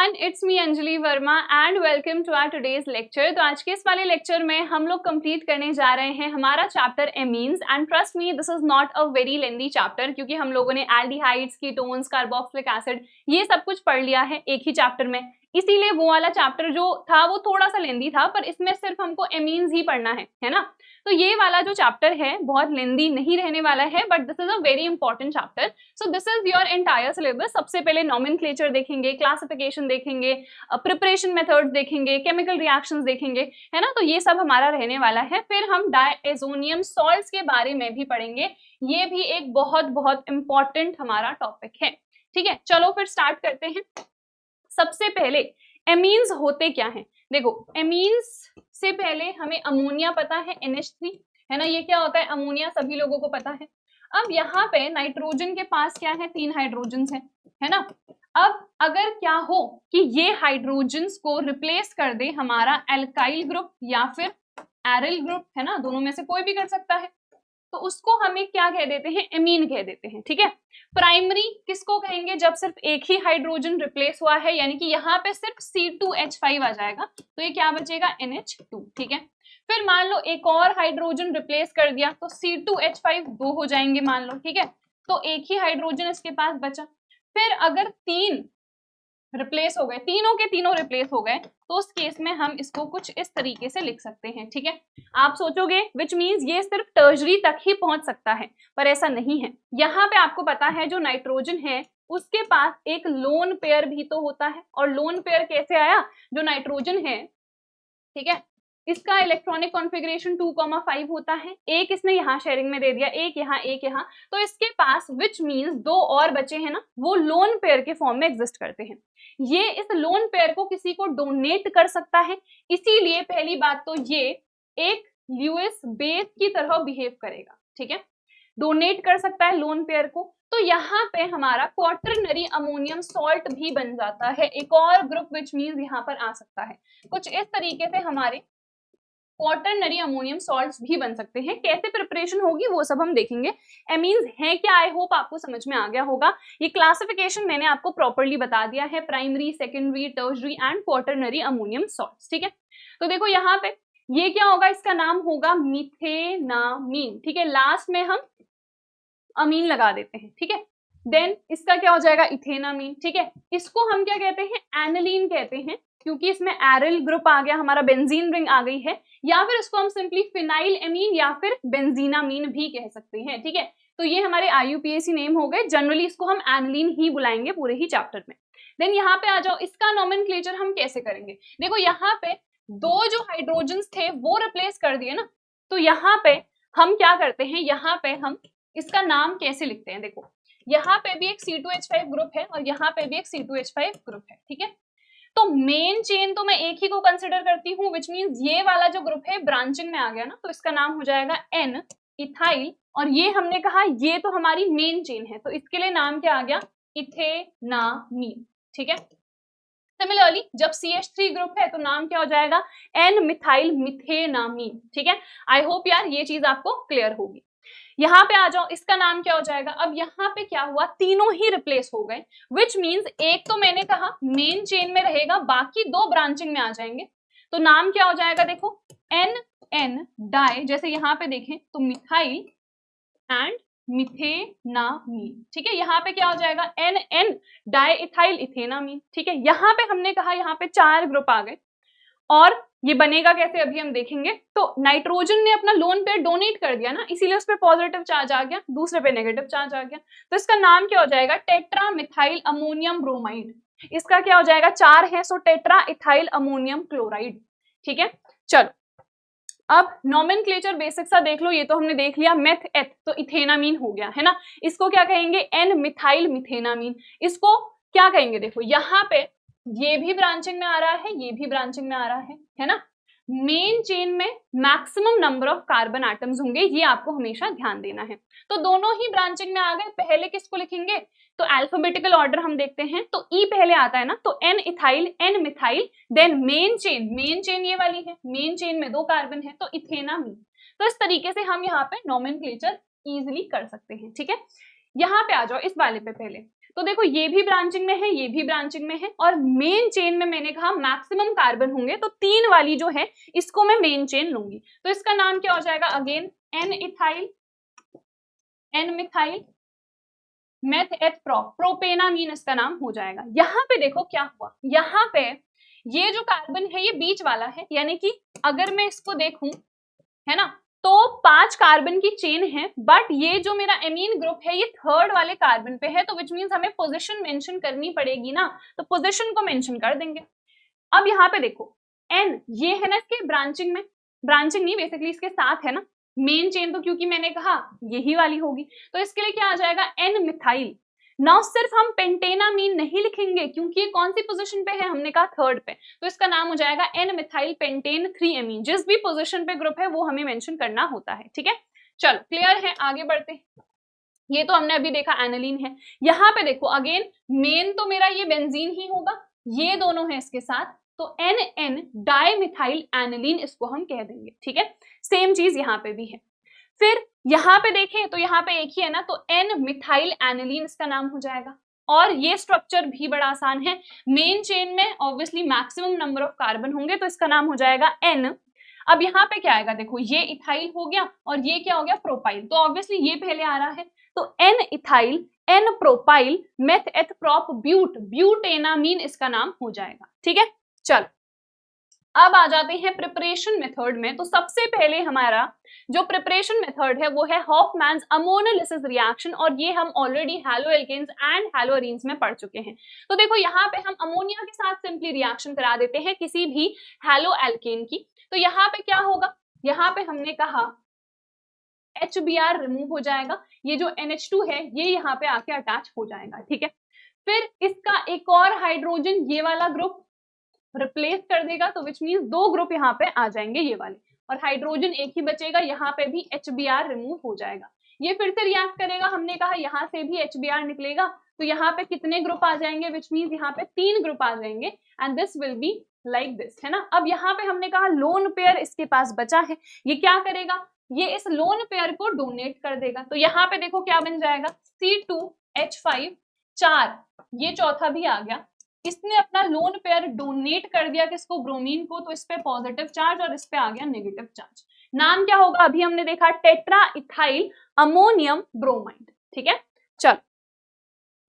Everyone, it's me Anjali Varma and welcome to our today's lecture. तो आज के इस वाले लेक्चर में हम लोग कंप्लीट करने जा रहे हैं हमारा chapter amines. And trust me, this is not a very lengthy chapter, क्योंकि हम लोगों ने एल्डिहाइड्स, कीटोन्स, कार्बोक्सिलिक एसिड ये सब कुछ पढ़ लिया है एक ही चैप्टर में। इसीलिए वो वाला चैप्टर जो था वो थोड़ा सा लेंथी था, पर इसमें सिर्फ हमको एमीन्स ही पढ़ना है ना। तो ये वाला जो चैप्टर है बहुत लेंथी नहीं रहने वाला है, but this is a very important chapter. So this is your entire syllabus. सबसे पहले नोमेनक्लेचर देखेंगे, क्लासिफिकेशन देखेंगे, प्रिपरेशन मेथड्स देखेंगे, केमिकल रिएक्शंस देखेंगे, है ना। तो ये सब हमारा रहने वाला है। फिर हम डायएजोनियम सॉल्ट्स के बारे में भी पढ़ेंगे। ये भी एक बहुत बहुत इंपॉर्टेंट हमारा टॉपिक है। ठीक है, चलो फिर स्टार्ट करते हैं। सबसे पहले एमीन्स होते क्या हैं? देखो, एमीन्स से पहले हमें अमोनिया पता है, NH3, है ना। ये क्या होता है? अमोनिया सभी लोगों को पता है। अब यहाँ पे नाइट्रोजन के पास क्या है? 3 हाइड्रोजन्स है ना। अब अगर क्या हो कि ये हाइड्रोजन्स को रिप्लेस कर दे हमारा एल्काइल ग्रुप या फिर एरिल ग्रुप, है ना, दोनों में से कोई भी कर सकता है, तो उसको हमें क्या कह देते हैं? एमीन कह देते हैं। ठीक है, प्राइमरी किसको कहेंगे? जब सिर्फ एक ही हाइड्रोजन रिप्लेस हुआ है, यानी कि यहाँ पे सिर्फ C2H5 आ जाएगा, तो ये क्या बचेगा? NH2। ठीक है, फिर मान लो एक और हाइड्रोजन रिप्लेस कर दिया तो C2H5 2 हो जाएंगे मान लो। ठीक है, तो एक ही हाइड्रोजन इसके पास बचा। फिर अगर 3 रिप्लेस हो गए, तीनों के तीनों रिप्लेस हो गए, तो उस केस में हम इसको कुछ इस तरीके से लिख सकते हैं। ठीक है, आप सोचोगे विच मीन्स ये सिर्फ टर्शरी तक ही पहुंच सकता है, पर ऐसा नहीं है। यहाँ पे आपको पता है जो नाइट्रोजन है उसके पास एक लोन पेयर भी तो होता है। और लोन पेयर कैसे आया? जो नाइट्रोजन है, ठीक है, इसका इलेक्ट्रॉनिक कॉन्फ़िगरेशन 2,5 होता है। एक इसने यहाँ शेयरिंग में दे दिया, एक यहाँ, तो इसके पास विच मीन्स 2 और बचे हैं ना, वो लोन पेयर के फॉर्म में एग्जिस्ट करते हैं। ये इस लोन पेयर को किसी को डोनेट कर सकता है, इसीलिए पहली बात तो ये एक ल्यूइस बेस की तरह बिहेव करेगा। ठीक है, डोनेट कर सकता है लोन पेयर को। तो यहाँ पे हमारा क्वाटरनरी अमोनियम सॉल्ट भी बन जाता है, एक और ग्रुप विच मीन्स यहाँ पर आ सकता है। कुछ इस तरीके से हमारे क्वाटरनरी अमोनियम सॉल्ट्स भी बन सकते हैं। कैसे प्रिपरेशन होगी वो सब हम देखेंगे। एमीन्स है क्या? आई होप आपको समझ में आ गया होगा। ये क्लासिफिकेशन मैंने आपको प्रॉपर्ली बता दिया है, primary, secondary, tertiary and quaternary ammonium salts. ठीक है, तो देखो यहाँ पे ये क्या होगा? इसका नाम होगा मिथेनामीन। ठीक है, लास्ट में हम अमीन लगा देते हैं। ठीक है, देन इसका क्या हो जाएगा? इथेनामीन। ठीक है, इसको हम क्या कहते हैं? एनिलीन कहते हैं, क्योंकि इसमें एरिल ग्रुप आ गया, हमारा बेंजीन रिंग आ गई है। या फिर इसको हम सिंपली फिनाइल एमीन या फिर बेंजीनामीन भी कह सकते हैं। ठीक है, तो ये हमारे IUPAC नेम हो गए। जनरली इसको हम एनिलीन ही बुलाएंगे पूरे ही चैप्टर में। देन यहाँ पे आ जाओ, इसका नोमेनक्लेचर हम कैसे करेंगे? देखो यहाँ पे 2 जो हाइड्रोजन्स थे वो रिप्लेस कर दिए ना, तो यहाँ पे हम क्या करते हैं? यहाँ पे हम इसका नाम कैसे लिखते हैं? देखो, यहाँ पे भी एक C2H5 ग्रुप है और यहाँ पे भी एक C2H5 ग्रुप है। ठीक है, तो मेन चेन तो मैं एक ही को कंसिडर करती हूँ, विच मीन्स ये वाला जो ग्रुप है ब्रांचिंग में आ गया ना, तो इसका नाम हो जाएगा N इथाइल। और ये हमने कहा ये तो हमारी मेन चेन है, तो इसके लिए नाम क्या आ गया? इथेनामीन। ठीक है, सिमिलरली जब CH3 ग्रुप है तो नाम क्या हो जाएगा? N methyl methanamine. ठीक है, आई होप यार ये चीज आपको क्लियर होगी। यहाँ पे आ जाओ, इसका नाम क्या हो जाएगा? अब यहाँ पे क्या हुआ? तीनों ही रिप्लेस हो गए, विच मीन्स एक तो मैंने कहा मेन चेन में रहेगा, बाकी 2 ब्रांचिंग में आ जाएंगे। तो नाम क्या हो जाएगा? देखो, NN डाई, जैसे यहाँ पे देखें तो मिथाइल एंड मिथेनामीन। ठीक है, यहाँ पे क्या हो जाएगा? NN diethyl ethanamine. ठीक है, यहाँ पे हमने कहा यहाँ पे 4 ग्रुप आ गए, और ये बनेगा कैसे अभी हम देखेंगे। तो नाइट्रोजन ने अपना लोन पेयर डोनेट कर दिया ना, इसीलिए उस पे पॉजिटिव चार्ज आ गया, दूसरे पे नेगेटिव चार्ज आ गया, तो इसका नाम क्या हो जाएगा? Tetra methyl ammonium bromide. इसका क्या हो जाएगा? 4 है, सो टेट्रा इथाइल अमोनियम क्लोराइड। ठीक है, चलो अब नोमेनक्लेचर बेसिक सा देख लो। ये तो हमने देख लिया, मेथ एथ तो इथेनामीन हो गया, है ना। इसको क्या कहेंगे? N methyl methanamine. इसको क्या कहेंगे? देखो यहाँ पे ये भी ब्रांचिंग में आ रहा है, ये भी ब्रांचिंग में आ रहा है ना। मेन चेन में maximum number of carbon atoms होंगे, ये आपको हमेशा ध्यान देना है। तो दोनों ही ब्रांचिंग में आ गए। पहले किसको लिखेंगे? तो अल्फाबेटिकल ऑर्डर हम देखते हैं, तो E पहले आता है ना, तो N ethyl, N methyl, then main chain ये वाली है, मेन चेन में 2 कार्बन है, तो इथेनामीन। तो इस तरीके से हम यहाँ पे नोमेनक्लेचर इजिली कर सकते हैं। ठीक है, यहाँ पे आ जाओ इस वाले पे पहले। तो देखो ये भी ब्रांचिंग में है, ये भी ब्रांचिंग में है, और मेन चेन में मैंने कहा मैक्सिमम कार्बन होंगे, तो 3 वाली जो है इसको मैं मेन चेन लूंगी। तो इसका नाम क्या हो जाएगा, again N ethyl, N methyl, meth eth propanamine इसका नाम हो जाएगा। यहाँ पे देखो क्या हुआ, यहाँ पे ये जो कार्बन है ये बीच वाला है, यानी कि अगर मैं इसको देखूं, है ना, तो 5 कार्बन की चेन है, बट ये जो मेरा एमीन ग्रुप है ये थर्ड वाले कार्बन पे है, तो विच मींस हमें पोजीशन मेंशन करनी पड़ेगी ना, तो पोजीशन को मेंशन कर देंगे। अब यहाँ पे देखो एन, ये है ना इसके ब्रांचिंग में, ब्रांचिंग नहीं बेसिकली इसके साथ है ना, मेन चेन तो क्योंकि मैंने कहा यही वाली होगी, तो इसके लिए क्या आ जाएगा, एन मिथाइल। नाउ सिर्फ हम पेंटेनामीन नहीं लिखेंगे क्योंकि ये कौन सी पोजीशन पे है, हमने कहा थर्ड पे, तो इसका नाम हो जाएगा एन मिथाइल पेंटेन 3 एमीन। जिस भी पोजीशन पे ग्रुप है वो हमें मेंशन करना होता है, ठीक है। चलो क्लियर है, आगे बढ़ते हैं। ये तो हमने अभी देखा एनालिन है। यहाँ पे देखो अगेन मेन तो मेरा ये बेंजीन ही होगा, ये दोनों है इसके साथ, तो एन एन डाइमिथाइल एनालिन इसको हम कह देंगे, ठीक है। सेम चीज यहाँ पे भी है। फिर यहाँ पे देखें तो यहाँ पे एक ही है ना, तो एन मिथाइल एनालिन इसका नाम हो जाएगा। और ये स्ट्रक्चर भी बड़ा आसान है, मेन चेन में obviously maximum number of carbon होंगे, तो इसका नाम हो जाएगा एन। अब यहाँ पे क्या आएगा, देखो ये इथाइल हो गया और ये क्या हो गया, प्रोपाइल, तो ऑब्वियसली ये पहले आ रहा है, तो N ethyl N propyl meth eth prop but, butanamine इसका नाम हो जाएगा, ठीक है। चलो अब आ जाते हैं प्रिपरेशन मेथड में। तो सबसे पहले हमारा जो प्रिपरेशन मेथड है वो है हॉफमैन्स अमोनोलिसिस रिएक्शन, और ये हम ऑलरेडी हैलोएल्केन्स एंड हैलोअरीन्स में पढ़ चुके हैं। तो देखो यहाँ पे हम अमोनिया के साथ सिंपली रिएक्शन करा देते हैं किसी भी हैलोएल्केन की। तो यहाँ पे क्या होगा, यहाँ पे हमने कहा HBr रिमूव हो जाएगा, ये जो NH2 है ये यहाँ पे आके अटैच हो जाएगा, ठीक है। फिर इसका एक और हाइड्रोजन ये वाला ग्रुप रिप्लेस कर देगा, तो विच मीन्स 2 ग्रुप यहाँ पे आ जाएंगे ये वाले, और हाइड्रोजन एक ही बचेगा, यहाँ पे भी HBr रिमूव हो जाएगा। ये फिर से रिएक्ट करेगा, हमने कहा यहाँ से भी HBr निकलेगा, तो यहाँ पे कितने ग्रुप आ जाएंगे, विच मीन्स यहाँ पे 3 ग्रुप आ जाएंगे, and this will be like this, है ना। अब यहाँ पे हमने कहा लोन पेयर इसके पास बचा है, ये क्या करेगा, ये इस लोन पेयर को डोनेट कर देगा। तो यहाँ पे देखो क्या बन जाएगा, C2H5 4, ये चौथा भी आ गया, इसने अपना लोन पेयर डोनेट कर दिया किसको, ब्रोमीन को, तो इस पे पॉजिटिव चार्ज और इस पे आ गया नेगेटिव चार्ज। नाम क्या होगा, अभी हमने देखा टेट्रा इथाइल अमोनियम ब्रोमाइड, ठीक है। चलो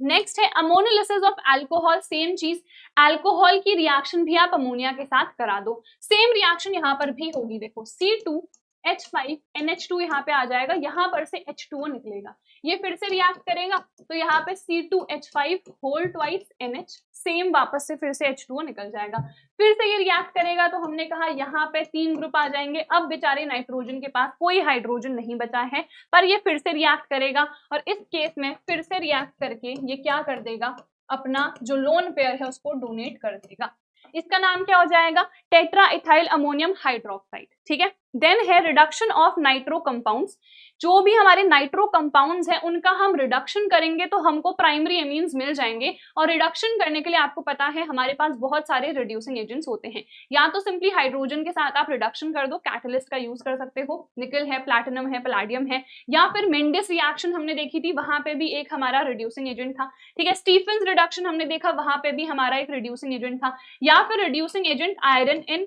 नेक्स्ट है अमोनोलिसिस ऑफ अल्कोहल। सेम चीज, अल्कोहल की रिएक्शन भी आप अमोनिया के साथ करा दो, सेम रिएक्शन यहाँ पर भी होगी। देखो C2H5 NH2 यहाँ पे आ जाएगा, यहाँ पर से H2O निकलेगा, ये फिर से रिएक्ट करेगा, तो यहाँ पे C2H5 whole twice NH, same वापस से फिर से H2O निकल जाएगा, फिर से ये रिएक्ट करेगा, तो हमने कहा यहाँ पे 3 ग्रुप आ जाएंगे। अब बेचारे नाइट्रोजन के पास कोई हाइड्रोजन नहीं बचा है, पर ये फिर से रिएक्ट करेगा, और इस केस में फिर से रिएक्ट करके ये क्या कर देगा, अपना जो लोन पेयर है उसको डोनेट कर देगा। इसका नाम क्या हो जाएगा, टेट्रा इथाइल अमोनियम हाइड्रोक्साइड, ठीक है। देन है रिडक्शन ऑफ नाइट्रो कंपाउंड्स। जो भी हमारे नाइट्रो कंपाउंड्स हैं उनका हम रिडक्शन करेंगे तो हमको प्राइमरी एमीन्स मिल जाएंगे, और रिडक्शन करने के लिए आपको पता है हमारे पास बहुत सारे रिड्यूसिंग एजेंट्स होते हैं। या तो सिंपली हाइड्रोजन के साथ आप रिडक्शन कर दो, कैटलिस्ट का यूज कर सकते हो, निकल है, प्लैटिनम है, पैलेडियम है, या फिर मेंडिस रिएक्शन हमने देखी थी, वहां पे भी एक हमारा रिड्यूसिंग एजेंट था, ठीक है। स्टीफेंस रिडक्शन हमने देखा, वहां पे भी हमारा एक रिड्यूसिंग एजेंट था, या फिर reducing agent iron in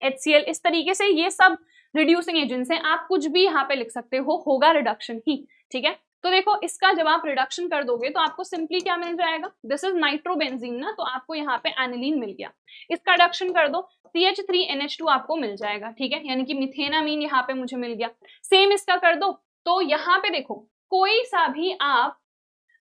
HCl। इस तरीके से ये सब रिड्यूसिंग एजेंट्स हैं, आप कुछ भी यहाँ पे लिख सकते हो, होगा रिडक्शन ही, ठीक है। तो देखो इसका जब आप रिडक्शन कर दोगे तो आपको सिंपली क्या मिल जाएगा, दिस इज नाइट्रोबेंजीन ना, तो आपको यहाँ पे एनिलीन मिल गया, इसका रिडक्शन कर दो CH3NH2 आपको मिल जाएगा, ठीक है, यानी कि मिथेनामीन यहाँ पे मुझे मिल गया। सेम इसका कर दो, तो यहाँ पे देखो कोई सा भी आप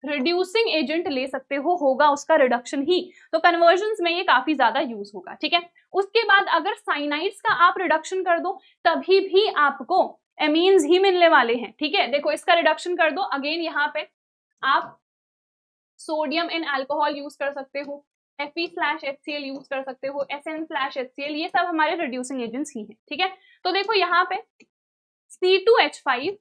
रिड्यूसिंग एजेंट ले सकते हो, होगा उसका रिडक्शन ही, तो कन्वर्जन्स में ये काफी ज्यादा यूज होगा, ठीक है। उसके बाद अगर साइनाइड्स का आप रिडक्शन कर दो तभी भी आपको एमीन्स ही मिलने वाले हैं, ठीक है। देखो इसका रिडक्शन कर दो, अगेन यहाँ पे आप सोडियम इन अल्कोहल यूज कर सकते हो, Fe/HCl यूज कर सकते हो, SN/HCl, ये सब हमारे रिड्यूसिंग एजेंट्स ही हैं, ठीक है। तो देखो यहाँ पे C2H5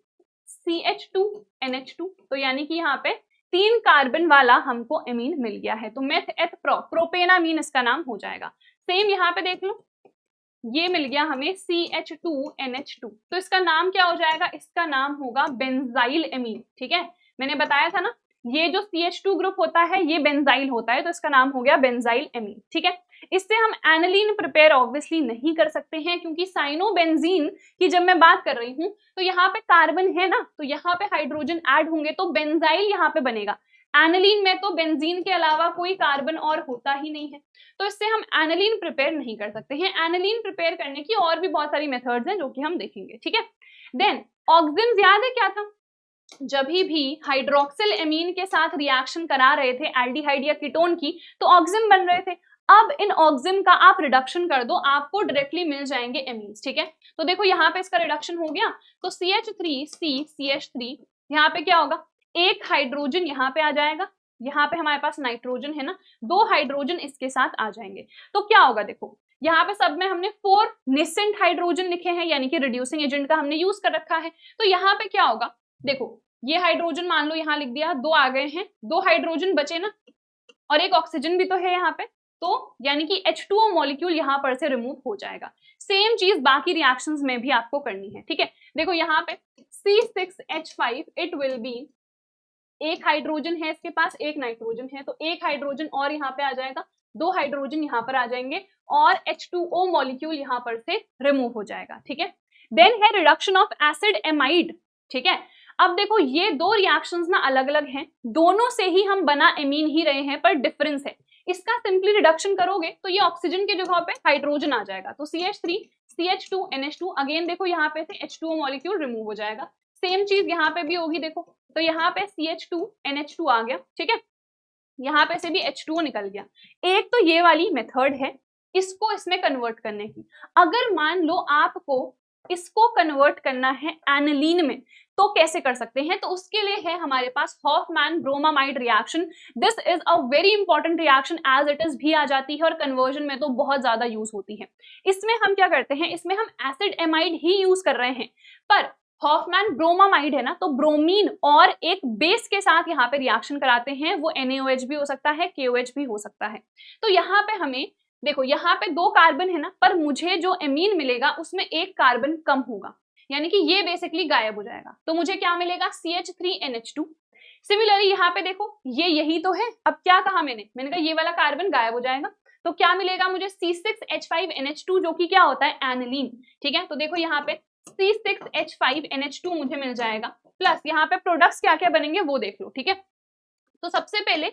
CH2NH2, तो यानी कि यहाँ पे 3 कार्बन वाला हमको एमीन मिल गया है, तो मेथ एथ प्रोपेनामीन इसका नाम हो जाएगा। सेम यहाँ पे देख लो, ये मिल गया हमें CH2NH2, तो इसका नाम क्या हो जाएगा, इसका नाम होगा बेंजाइल एमीन, ठीक है। मैंने बताया था ना ये जो CH2 ग्रुप होता है ये बेंजाइल होता है, तो इसका नाम हो गया बेंजाइल एमीन। ठीक है, इससे हम एनालीन प्रिपेयर ऑब्वियसली नहीं कर सकते हैं, क्योंकि साइनोबेंजीन की जब मैं बात कर रही हूं तो यहाँ पे कार्बन है ना, तो यहाँ पे हाइड्रोजन ऐड होंगे तो बेंजाइल यहाँ पे बनेगा। एनालीन में तो बेंजीन के अलावा कोई कार्बन और होता ही नहीं है, तो इससे हम एनालीन प्रिपेयर नहीं कर सकते हैं। एनालीन प्रिपेयर करने की और भी बहुत सारी मेथड्स हैं जो कि हम देखेंगे। ठीक है, देन ऑक्सिन्स याद है क्या था, जब भी हाइड्रोक्सिल एमीन के साथ रिएक्शन करा रहे थे एल्डिहाइड या कीटोन की, तो ऑक्सिन बन रहे थे। अब इन ऑक्सिन का आप रिडक्शन कर दो, आपको डायरेक्टली मिल जाएंगे एमीन्स। ठीक है, तो देखो यहाँ पे इसका रिडक्शन हो गया, तो CH3CCH3 यहाँ पे क्या होगा, एक हाइड्रोजन यहाँ पे आ जाएगा, यहाँ पे हमारे पास नाइट्रोजन है ना, 2 हाइड्रोजन इसके साथ आ जाएंगे। तो क्या होगा, देखो यहाँ पे सब में हमने 4 नेसेंट हाइड्रोजन लिखे हैं, यानी कि रिड्यूसिंग एजेंट का हमने यूज कर रखा है। तो यहाँ पे क्या होगा, देखो ये हाइड्रोजन मान लो यहाँ लिख दिया, 2 आ गए हैं, 2 हाइड्रोजन बचे ना, और एक ऑक्सीजन भी तो है यहाँ पे, तो यानी कि H2O मॉलिक्यूल यहाँ पर से रिमूव हो जाएगा। सेम चीज बाकी रिएक्शंस में भी आपको करनी है। ठीक है, देखो यहाँ पे C6H5 इट विल बी, एक हाइड्रोजन है इसके पास, एक नाइट्रोजन है, तो एक हाइड्रोजन और यहाँ पे आ जाएगा, 2 हाइड्रोजन यहाँ पर आ जाएंगे और H2O मॉलिक्यूल यहाँ पर से रिमूव हो जाएगा। ठीक है, देन है रिडक्शन ऑफ एसिड एमाइड। ठीक है, अब देखो ये 2 रिएक्शंस ना अलग अलग हैं, दोनों से ही हम बना एमीन ही रहे हैं, पर डिफरेंस है। इसका सिंपली रिडक्शन करोगे तो ये ऑक्सीजन की जगह पे हाइड्रोजन आ जाएगा, तो CH3 CH2 NH2, अगेन देखो यहाँ पे से H2O मॉलिक्यूल रिमूव हो जाएगा। सेम चीज यहाँ पे भी होगी, देखो तो यहाँ पे CH2 NH2 आ गया। ठीक है, यहाँ पे से भी H2O निकल गया। एक तो ये वाली मेथड है इसको इसमें कन्वर्ट करने की। अगर मान लो आपको इसको कन्वर्ट करना है एनालीन में, तो कैसे कर सकते हैं, तो उसके लिए है हमारे पास Hoffmann bromamide reaction. This is a very important reaction, as it is भी आ जाती है और कन्वर्जन में तो बहुत ज्यादा यूज होती है। इसमें हम क्या करते हैं, इसमें हम एसिड एमाइड ही यूज कर रहे हैं, पर हॉफमैन ब्रोमामाइड है ना, तो ब्रोमीन और एक बेस के साथ यहाँ पे रिएक्शन कराते हैं, वो NaOH भी हो सकता है, KOH भी हो सकता है। तो यहाँ पे हमें देखो यहाँ पे 2 कार्बन है ना, पर मुझे जो एमीन मिलेगा उसमें एक कार्बन कम होगा, यानी कि ये बेसिकली गायब हो जाएगा, तो मुझे क्या मिलेगा CH3NH2। सिमिलरली यहाँ पे देखो ये यही तो है, अब क्या कहा मैंने कहा ये वाला कार्बन गायब हो जाएगा, तो क्या मिलेगा मुझे C6H5NH2, जो कि क्या होता है एनालीन। ठीक है, तो देखो यहाँ पे C6H5NH2 मुझे मिल जाएगा, प्लस यहाँ पे प्रोडक्ट्स क्या क्या बनेंगे वो देख लो। ठीक है, तो सबसे पहले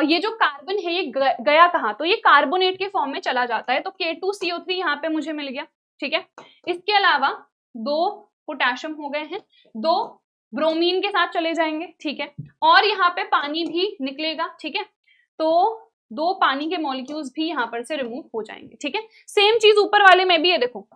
ये जो कार्बन है ये गया कहाँ, तो ये कार्बोनेट के फॉर्म में चला जाता है, तो K2CO3 यहाँ पे मुझे मिल गया। ठीक है, इसके अलावा 2 पोटेशियम हो गए हैं, 2 ब्रोमीन के साथ चले जाएंगे। ठीक है, और यहाँ पे पानी भी निकलेगा। ठीक है, तो 2 पानी के मॉलिक्यूल्स भी यहाँ पर से रिमूव हो जाएंगे। ठीक है, सेम चीज ऊपर वाले में भी है, देखो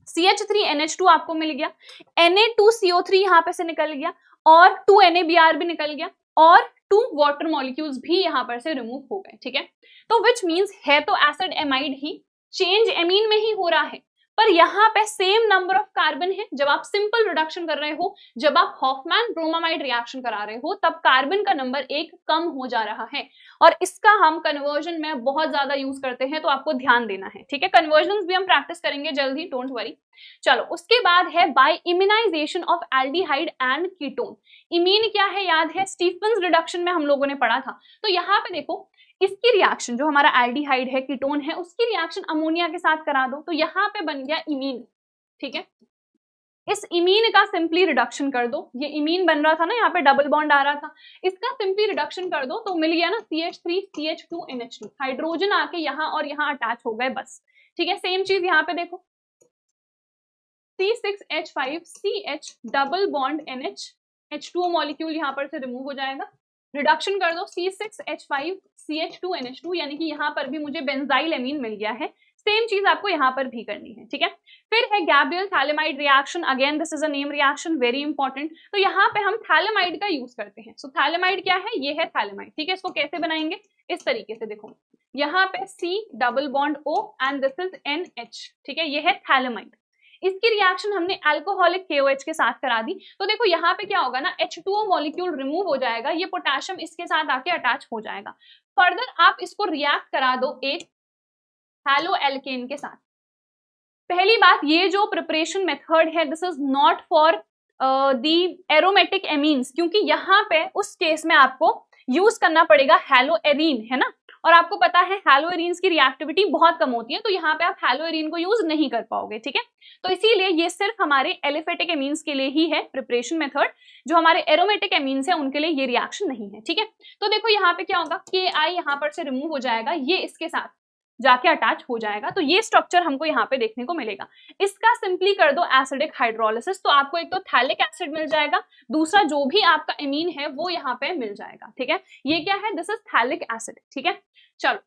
CH3NH2 आपको मिल गया, Na2CO3 यहाँ पे से निकल गया, और 2 NaBr भी निकल गया, और 2 वाटर मॉलिक्यूल्स भी यहाँ पर से रिमूव हो गए। ठीक है, तो विच मीन्स है तो एसिड एमाइड ही, चेंज एमीन में ही हो रहा है, पर यहाँ पे सेम नंबर ऑफ कार्बन है। जब आप सिंपल रिडक्शन कर रहे हो, जब आप हॉफमैन ब्रोमामाइड रिएक्शन करा रहे हो, तब कार्बन का नंबर 1 कम हो जा रहा है, और इसका हम कन्वर्जन में बहुत ज्यादा यूज करते हैं, तो आपको ध्यान देना है। ठीक है, कन्वर्जन भी हम प्रैक्टिस करेंगे जल्दी, डोंट वरी। चलो उसके बाद है by immunization of aldehyde and ketone. Imine क्या है याद है, स्टीफन्स रिडक्शन में हम लोगों ने पढ़ा था। तो यहाँ पे देखो इसकी रिएक्शन जो हमारा एल्डिहाइड है, कीटोन है, उसकी रिएक्शन अमोनिया के साथ करा दो, तो यहाँ पे बन गया इमीन। ठीक है, इस इमीन का सिंपली रिडक्शन कर दो, ये इमीन बन रहा था ना, यहाँ पे डबल बॉन्ड आ रहा था, इसका सिंपली रिडक्शन कर दो तो मिल गया ना CH3CH2NH2, हाइड्रोजन आके यहाँ और यहाँ अटैच हो गए बस। ठीक है, सेम चीज यहाँ पे देखो C6H5CH double bond NH, H2O molecule यहाँ पर से रिमूव हो जाएगा, रिडक्शन कर दो C6H5CH2NH2, यानी कि यहाँ पर भी मुझे बेंजाइल एमीन मिल गया है। सेम चीज आपको यहाँ पर भी करनी है। ठीक है, फिर है Gabriel phthalimide reaction, again this is a name reaction, very important. तो यहाँ पे हम थैलेमाइड का यूज करते हैं। सो थैलेमाइड क्या है, ये है थैलेमाइड। ठीक है, इसको कैसे बनाएंगे, इस तरीके से देखो, यहाँ पे C double bond O and this is NH। ठीक है, ये है थैलेमाइड। इसकी रिएक्शन हमने अल्कोहलिक KOH के साथ करा दी, तो देखो यहाँ पे क्या होगा ना, H2O मॉलिक्यूल रिमूव हो जाएगा, ये पोटेशियम इसके साथ आके अटैच हो जाएगा। फर्दर आप इसको रिएक्ट करा दो एक हैलो एल्केन के साथ। पहली बात, ये जो प्रिपरेशन मेथड है, this is not for the aromatic amines, क्योंकि यहाँ पे उस केस में आपको यूज करना पड़ेगा हैलोएरीन, है ना, और आपको पता है हैलोएरीन्स की रिएक्टिविटी बहुत कम होती है, तो यहाँ पे आप हैलोएरीन को यूज नहीं कर पाओगे, ठीक है। तो इसीलिए ये सिर्फ हमारे एलिफेटिक एमीन्स के लिए ही है प्रिपरेशन मेथड, जो हमारे एरोमेटिक एमीन्स है उनके लिए ये रिएक्शन नहीं है, ठीक है। तो देखो यहाँ पे क्या होगा, KI यहाँ पर से रिमूव हो जाएगा, ये इसके साथ जाके अटैच हो जाएगा, तो ये स्ट्रक्चर हमको यहाँ पे देखने को मिलेगा। इसका सिंपली कर दो एसिडिक हाइड्रोलिसिस, तो आपको एक तो थैलिक एसिड मिल जाएगा, दूसरा जो भी आपका एमीन है वो यहाँ पे मिल जाएगा, ठीक है। ये क्या है, दिस इज थैलिक एसिड, ठीक है। चलो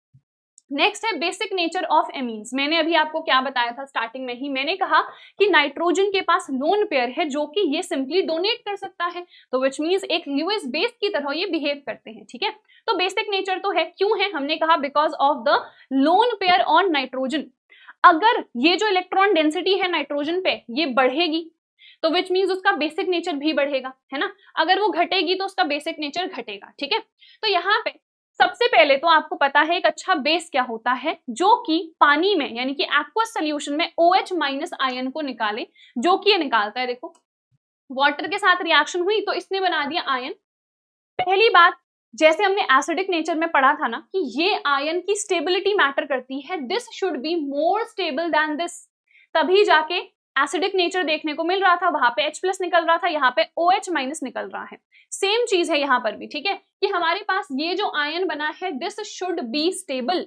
नेक्स्ट है बेसिक नेचर ऑफ एमीन्स। मैंने अभी आपको क्या बताया था स्टार्टिंग में ही, मैंने कहा कि नाइट्रोजन के पास लोन पेयर है जो कि ये सिंपली डोनेट कर सकता है, तो विच मींस एक ल्यूइस बेस की तरह ये बिहेव करते हैं, ठीक है। तो बेसिक नेचर तो है, क्यों है, हमने कहा because of the lone pair on nitrogen. अगर ये जो इलेक्ट्रॉन डेंसिटी है नाइट्रोजन पे ये बढ़ेगी तो विच मींस उसका बेसिक नेचर भी बढ़ेगा, है ना। अगर वो घटेगी तो उसका बेसिक नेचर घटेगा, ठीक है। तो यहाँ पे सबसे पहले तो आपको पता है एक अच्छा बेस क्या होता है, जो कि पानी में यानी कि एक्वस सोल्यूशन में OH माइनस आयन को निकाले, जो कि ये निकालता है। देखो वाटर के साथ रिएक्शन हुई तो इसने बना दिया आयन। पहली बात, जैसे हमने एसिडिक नेचर में पढ़ा था ना कि ये आयन की स्टेबिलिटी मैटर करती है, this should be more stable then this, तभी जाके एसिडिक नेचर देखने को मिल रहा था, वहां पे H+ निकल रहा था, यहाँ पे OH माइनस निकल रहा है। सेम चीज है यहाँ पर भी, ठीक है, कि हमारे पास ये जो आयन बना है दिस शुड बी स्टेबल।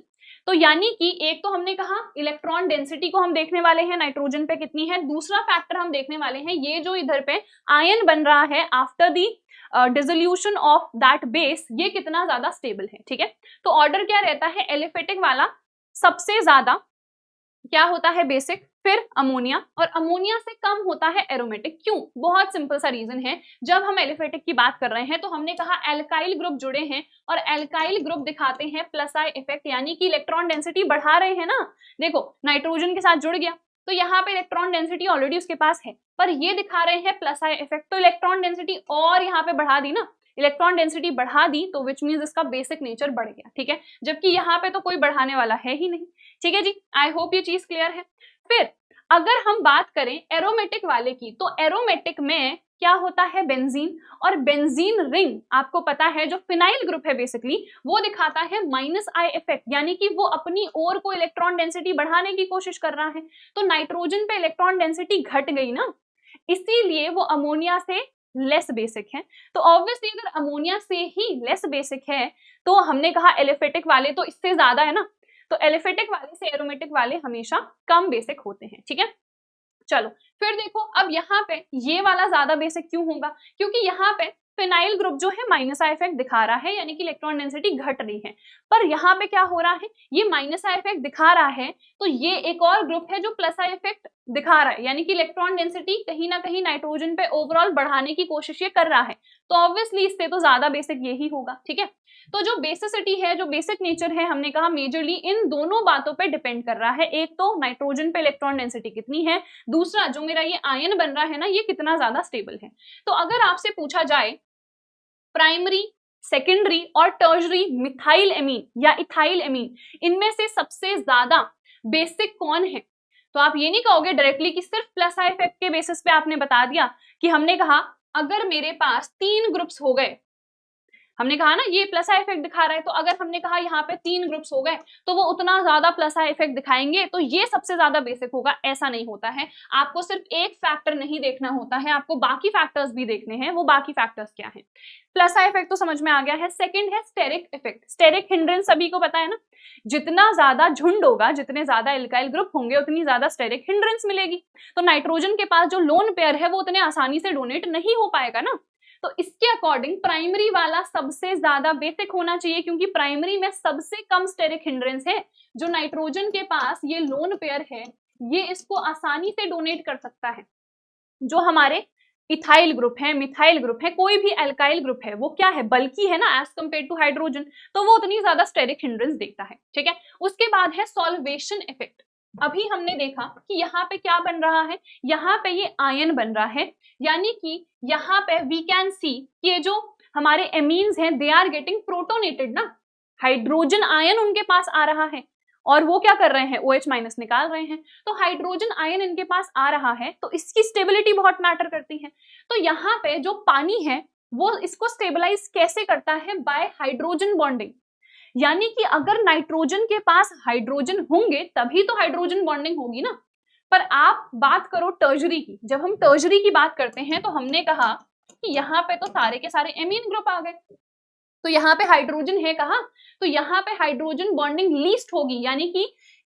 तो यानी कि एक तो हमने कहा इलेक्ट्रॉन डेंसिटी को हम देखने वाले हैं नाइट्रोजन पे कितनी है, दूसरा फैक्टर हम देखने वाले हैं ये जो इधर पे आयन बन रहा है after the dissolution of that base, ये कितना ज्यादा स्टेबल है, ठीक है। तो ऑर्डर क्या रहता है, एलिफेटिक वाला सबसे ज्यादा क्या होता है, बेसिक, फिर अमोनिया, और अमोनिया से कम होता है एरोमेटिक। क्यों, बहुत सिंपल सा रीजन है, जब हम एलिफेटिक की बात कर रहे हैं तो हमने कहा एल्काइल ग्रुप जुड़े हैं और एल्काइल ग्रुप दिखाते हैं प्लस आई इफेक्ट, यानी कि इलेक्ट्रॉन डेंसिटी बढ़ा रहे हैं ना। देखो नाइट्रोजन के साथ जुड़ गया तो यहाँ पे इलेक्ट्रॉन डेंसिटी ऑलरेडी उसके पास है, पर ये दिखा रहे हैं प्लस आई इफेक्ट, तो इलेक्ट्रॉन डेंसिटी और यहाँ पे बढ़ा दी ना, इलेक्ट्रॉन डेंसिटी बढ़ा दी तो विच मींस इसका बेसिक नेचर बढ़ गया, ठीक है, जबकि यहाँ पे तो कोई बढ़ाने वाला है ही नहीं, ठीक है जी। आई होप ये चीज क्लियर है। फिर अगर हम बात करें एरोमेटिक वाले की, तो एरोमेटिक में क्या होता है, बेंजीन, और बेंजीन रिंग आपको पता है जो फिनाइल ग्रुप है बेसिकली वो दिखाता है माइनस आई इफेक्ट, यानी कि वो अपनी ओर को इलेक्ट्रॉन डेंसिटी बढ़ाने की कोशिश कर रहा है। तो नाइट्रोजन पे इलेक्ट्रॉन डेंसिटी घट गई ना, इसीलिए वो अमोनिया से लेस बेसिक है। तो ऑब्वियसली अगर अमोनिया से ही लेस बेसिक है तो हमने कहा एलिफेटिक वाले तो इससे ज्यादा है ना, तो एलिफेटिक वाले से एरोमेटिक वाले हमेशा कम बेसिक होते हैं, ठीक है। चलो फिर देखो, अब यहाँ पे ये वाला ज्यादा बेसिक क्यों होगा, क्योंकि यहाँ पे फिनाइल ग्रुप जो है माइनस आई इफेक्ट दिखा रहा है, यानी कि इलेक्ट्रॉन डेंसिटी घट रही है, पर यहाँ पे क्या हो रहा है, ये माइनस आई इफेक्ट दिखा रहा है तो ये एक और ग्रुप है जो प्लस आई इफेक्ट दिखा रहा है, यानी कि इलेक्ट्रॉन डेंसिटी कहीं ना कहीं नाइट्रोजन पे ओवरऑल बढ़ाने की कोशिश ये कर रहा है, तो ऑब्वियसली इससे तो ज्यादा बेसिक यही होगा, ठीक है। तो जो बेसिसिटी है, जो बेसिक नेचर है, हमने कहा मेजरली इन दोनों बातों पे डिपेंड कर रहा है, एक तो नाइट्रोजन पे इलेक्ट्रॉन डेंसिटी कितनी है, दूसरा जो मेरा ये आयन बन रहा है ना ये कितना ज्यादा स्टेबल है। तो अगर आपसे पूछा जाए प्राइमरी, सेकेंडरी और टर्शरी मिथाइल एमीन या इथाइल एमीन, इनमें से सबसे ज्यादा बेसिक कौन है, तो आप ये नहीं कहोगे डायरेक्टली कि सिर्फ प्लस आई इफेक्ट के बेसिस पे आपने बता दिया कि हमने कहा अगर मेरे पास 3 ग्रुप्स हो गए, हमने कहा ना ये प्लस आई इफेक्ट दिखा रहा है, तो अगर हमने कहा यहाँ पे 3 ग्रुप्स हो गए तो वो उतना ज्यादा प्लस आई इफेक्ट दिखाएंगे तो ये सबसे ज्यादा बेसिक होगा, ऐसा नहीं होता है। आपको सिर्फ एक फैक्टर नहीं देखना होता है, आपको बाकी फैक्टर्स भी देखने हैं। वो बाकी फैक्टर्स क्या है, प्लस आई इफेक्ट तो समझ में आ गया है। सेकंड है स्टेरिक इफेक्ट। स्टेरिक हिंड्रेंस सभी को पता है ना, जितना ज्यादा झुंड होगा, जितने ज्यादा एल्काइल ग्रुप होंगे उतनी ज्यादा स्टेरिक हिंड्रेंस मिलेगी, तो नाइट्रोजन के पास जो लोन पेयर है वो उतने आसानी से डोनेट नहीं हो पाएगा ना। तो इसके अकॉर्डिंग प्राइमरी वाला सबसे ज्यादा बेसिक होना चाहिए, क्योंकि प्राइमरी में सबसे कम स्टेरिक हिंड्रेंस है, जो नाइट्रोजन के पास ये लोन पेयर है ये इसको आसानी से डोनेट कर सकता है। जो हमारे इथाइल ग्रुप है, मिथाइल ग्रुप है, कोई भी एल्काइल ग्रुप है वो क्या है, बल्कि है ना एज कम्पेयर टू हाइड्रोजन, तो वो उतनी ज्यादा स्टेरिक हिंड्रेंस देखता है, ठीक है। उसके बाद है सॉल्वेशन इफेक्ट। अभी हमने देखा कि यहाँ पे क्या बन रहा है, यहाँ पे ये आयन बन रहा है, यानी कि यहाँ पे वी कैन सी कि ये जो हमारे एमीन्स हैं दे आर गेटिंग प्रोटोनेटेड ना, हाइड्रोजन आयन उनके पास आ रहा है, और वो क्या कर रहे हैं, OH माइनस निकाल रहे हैं। तो हाइड्रोजन आयन इनके पास आ रहा है, तो इसकी स्टेबिलिटी बहुत मैटर करती है। तो यहाँ पे जो पानी है वो इसको स्टेबलाइज कैसे करता है, बाय हाइड्रोजन बॉन्डिंग। यानी कि अगर नाइट्रोजन के पास हाइड्रोजन होंगे तभी तो हाइड्रोजन बॉन्डिंग होगी ना। पर आप बात करो टर्जरी की, जब हम टर्जरी की बात करते हैं तो हमने कहा कि यहाँ पे तो सारे के सारे एमीन ग्रुप आ गए, तो यहाँ पे हाइड्रोजन है कहाँ, तो यहाँ पे हाइड्रोजन बॉन्डिंग लीस्ट होगी, यानी कि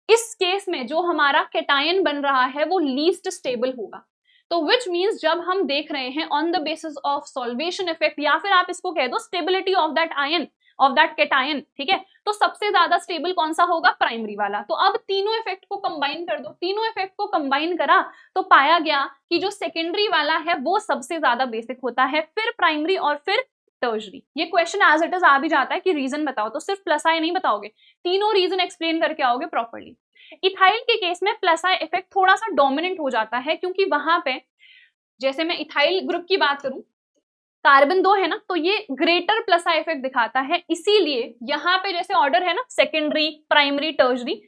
इस केस में जो हमारा कैटायन बन रहा है वो लीस्ट स्टेबल होगा। तो विच मीन्स जब हम देख रहे हैं on the basis of solvation effect, या फिर आप इसको कह दो stability of that ion, of that cation, ठीक है, तो सबसे ज्यादा स्टेबल कौन सा होगा, प्राइमरी वाला। तो अब तीनों इफेक्ट को कंबाइन कर दो, तीनों इफेक्ट को कंबाइन करा तो पाया गया कि जो सेकेंडरी वाला है वो सबसे ज्यादा बेसिक होता है, फिर प्राइमरी और फिर टर्शरी। ये क्वेश्चन एज इट इज आ भी जाता है कि रीजन बताओ, तो सिर्फ प्लस आई नहीं बताओगे, तीनों रीजन एक्सप्लेन करके आओगे प्रॉपर्ली। इथाइल के केस में प्लस आई इफेक्ट थोड़ा सा डोमिनेंट हो जाता है, क्योंकि वहां पे जैसे मैं इथाइल ग्रुप की बात करूं, कार्बन 2 है ना, तो ये ग्रेटर प्लस आई इफेक्ट दिखाता है, इसीलिए यहाँ पे जैसे ऑर्डर है ना सेकेंडरी, प्राइमरी, टर्शरी,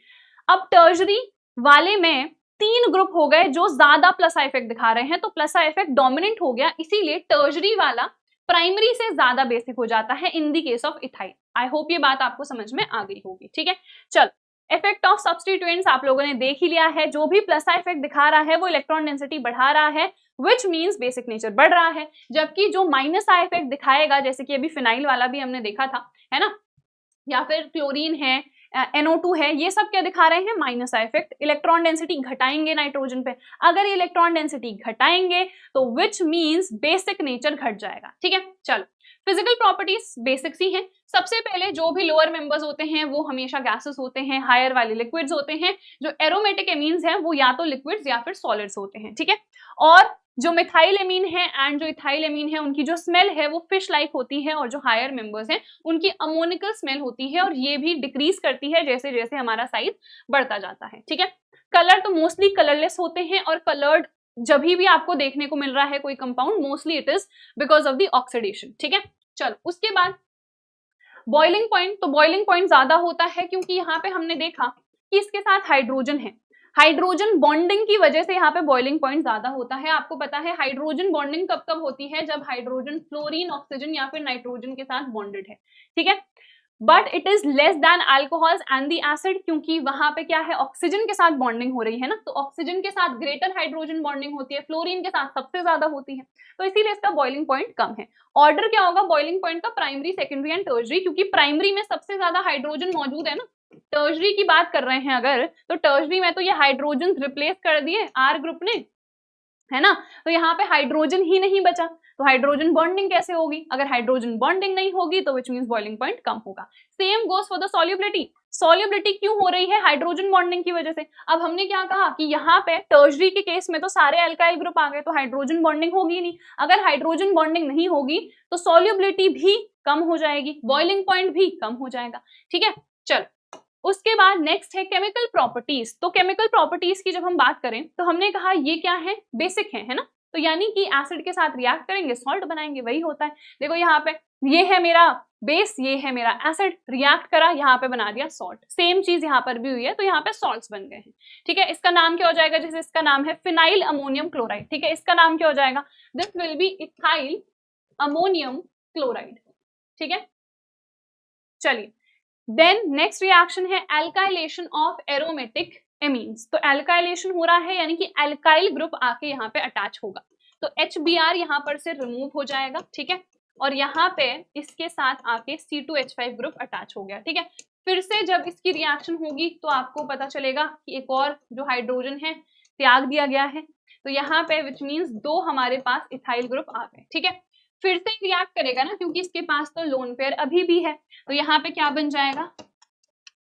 अब टर्शरी वाले में 3 ग्रुप हो गए जो ज्यादा प्लस आई इफेक्ट दिखा रहे हैं, तो प्लस आई इफेक्ट डोमिनेंट हो गया, इसीलिए टर्शरी वाला प्राइमरी से ज्यादा बेसिक हो जाता है in the case of ethyl. I hope ये बात आपको समझ में आ गई होगी, ठीक है। चल, इफेक्ट ऑफ सब्स्टिट्यूएंट्स आप लोगों ने देख ही लिया है, जो भी प्लस आई इफेक्ट दिखा रहा है वो इलेक्ट्रॉन डेंसिटी बढ़ा रहा है, विच मीन्स बेसिक नेचर बढ़ रहा है, जबकि जो माइनस आई इफेक्ट दिखाएगा, जैसे कि अभी फिनाइल वाला भी हमने देखा था, है ना, या फिर क्लोरीन है, NO2 है, ये सब क्या दिखा रहे हैं, minus I effect, electron density घटाएंगे नाइट्रोजन पे। अगर ये इलेक्ट्रॉन डेंसिटी घटाएंगे तो विच मीन्स बेसिक नेचर घट जाएगा, ठीक है। चलो, फिजिकल प्रॉपर्टीज बेसिक्स ही हैं। सबसे पहले जो भी लोअर मेंबर्स होते हैं वो हमेशा गैसेस होते हैं, हायर वाले लिक्विड्स होते हैं, जो एरोमेटिक एमीन्स हैं वो या तो लिक्विड्स या फिर सॉलिड्स होते हैं, ठीक है। और जो मिथाइल एमीन है एंड जो इथाइल एमीन है उनकी जो स्मेल है वो फिश लाइक होती है, और जो हायर मेंबर्स हैं उनकी अमोनिकल स्मेल होती है, और ये भी डिक्रीज करती है जैसे जैसे हमारा साइज बढ़ता जाता है, ठीक है। कलर तो मोस्टली कलरलेस होते हैं, और कलर्ड जब भी आपको देखने को मिल रहा है कोई compound, mostly it is because of the oxidation, ठीक है। चलो, उसके बाद बॉइलिंग पॉइंट, तो बॉइलिंग पॉइंट ज्यादा होता है क्योंकि यहाँ पे हमने देखा कि इसके साथ हाइड्रोजन है, हाइड्रोजन बॉन्डिंग की वजह से यहाँ पे बॉइलिंग पॉइंट ज्यादा होता है। आपको पता है हाइड्रोजन बॉन्डिंग कब कब होती है, जब हाइड्रोजन फ्लोरीन, ऑक्सीजन या फिर नाइट्रोजन के साथ बॉन्डेड है, ठीक है। But it is less than alcohols and the acid, क्योंकि वहां पे क्या है, ऑक्सीजन के साथ बॉन्डिंग हो रही है ना, तो ऑक्सीजन के साथ ग्रेटर हाइड्रोजन बॉन्डिंग होती है, फ्लोरीन के साथ सबसे ज्यादा होती है, तो इसीलिए इसका बॉइलिंग पॉइंट कम है। ऑर्डर क्या होगा बॉइलिंग पॉइंट का, प्राइमरी, सेकेंडरी एंड टर्शरी, क्योंकि प्राइमरी में सबसे ज्यादा हाइड्रोजन मौजूद है ना। टर्शरी की बात कर रहे हैं अगर, तो टर्शरी में तो ये हाइड्रोजन रिप्लेस कर दिए आर ग्रुप ने, है ना, तो यहाँ पे हाइड्रोजन ही नहीं बचा, तो हाइड्रोजन बॉन्डिंग कैसे होगी, अगर हाइड्रोजन बॉन्डिंग नहीं होगी तो विच मींस बॉइलिंग पॉइंट कम होगा। Same goes for the solubility, solubility क्यों हो रही है, हाइड्रोजन बॉन्डिंग की वजह से। अब हमने क्या कहा कि यहाँ पे टर्शरी के केस में तो सारे अल्काइल ग्रुप आ गए, तो हाइड्रोजन बॉन्डिंग होगी नहीं, अगर हाइड्रोजन बॉन्डिंग नहीं होगी तो सॉल्युबिलिटी भी कम हो जाएगी, बॉइलिंग पॉइंट भी कम हो जाएगा, ठीक है। चलो, उसके बाद नेक्स्ट है केमिकल प्रॉपर्टीज। तो केमिकल प्रॉपर्टीज की जब हम बात करें तो हमने कहा ये क्या है, बेसिक है ना, तो यानी कि एसिड के साथ रिएक्ट करेंगे सॉल्ट बनाएंगे, वही होता है। देखो यहाँ पे ये है मेरा बेस, ये है मेरा एसिड, रिएक्ट करा, यहाँ पे बना दिया सॉल्ट, सेम चीज यहाँ पर भी हुई है, तो यहाँ पे सॉल्ट्स बन गए हैं, ठीक है। इसका नाम क्या हो जाएगा, जैसे इसका नाम है फिनाइल अमोनियम क्लोराइड, ठीक है, इसका नाम क्या हो जाएगा, this will be ethyl ammonium chloride, ठीक है। चलिए, देन नेक्स्ट रिएक्शन है एल्काइलेशन ऑफ एरोमेटिक एमीन्स। तो एल्काइलेशन हो रहा है यानी कि एल्काइल ग्रुप आके यहाँ पे अटैच होगा, तो HBr यहाँ पर से रिमूव हो जाएगा, ठीक है, और यहाँ पे इसके साथ आके C2H5 ग्रुप अटैच हो गया, ठीक है। फिर से जब इसकी रिएक्शन होगी तो आपको पता चलेगा कि एक और जो हाइड्रोजन है त्याग दिया गया है, तो यहाँ पे विच मीन्स 2 हमारे पास इथाइल ग्रुप आ गए, ठीक है। फिर से रिएक्ट करेगा ना, क्योंकि इसके पास तो लोन पेयर अभी भी है, तो यहाँ पे क्या बन जाएगा,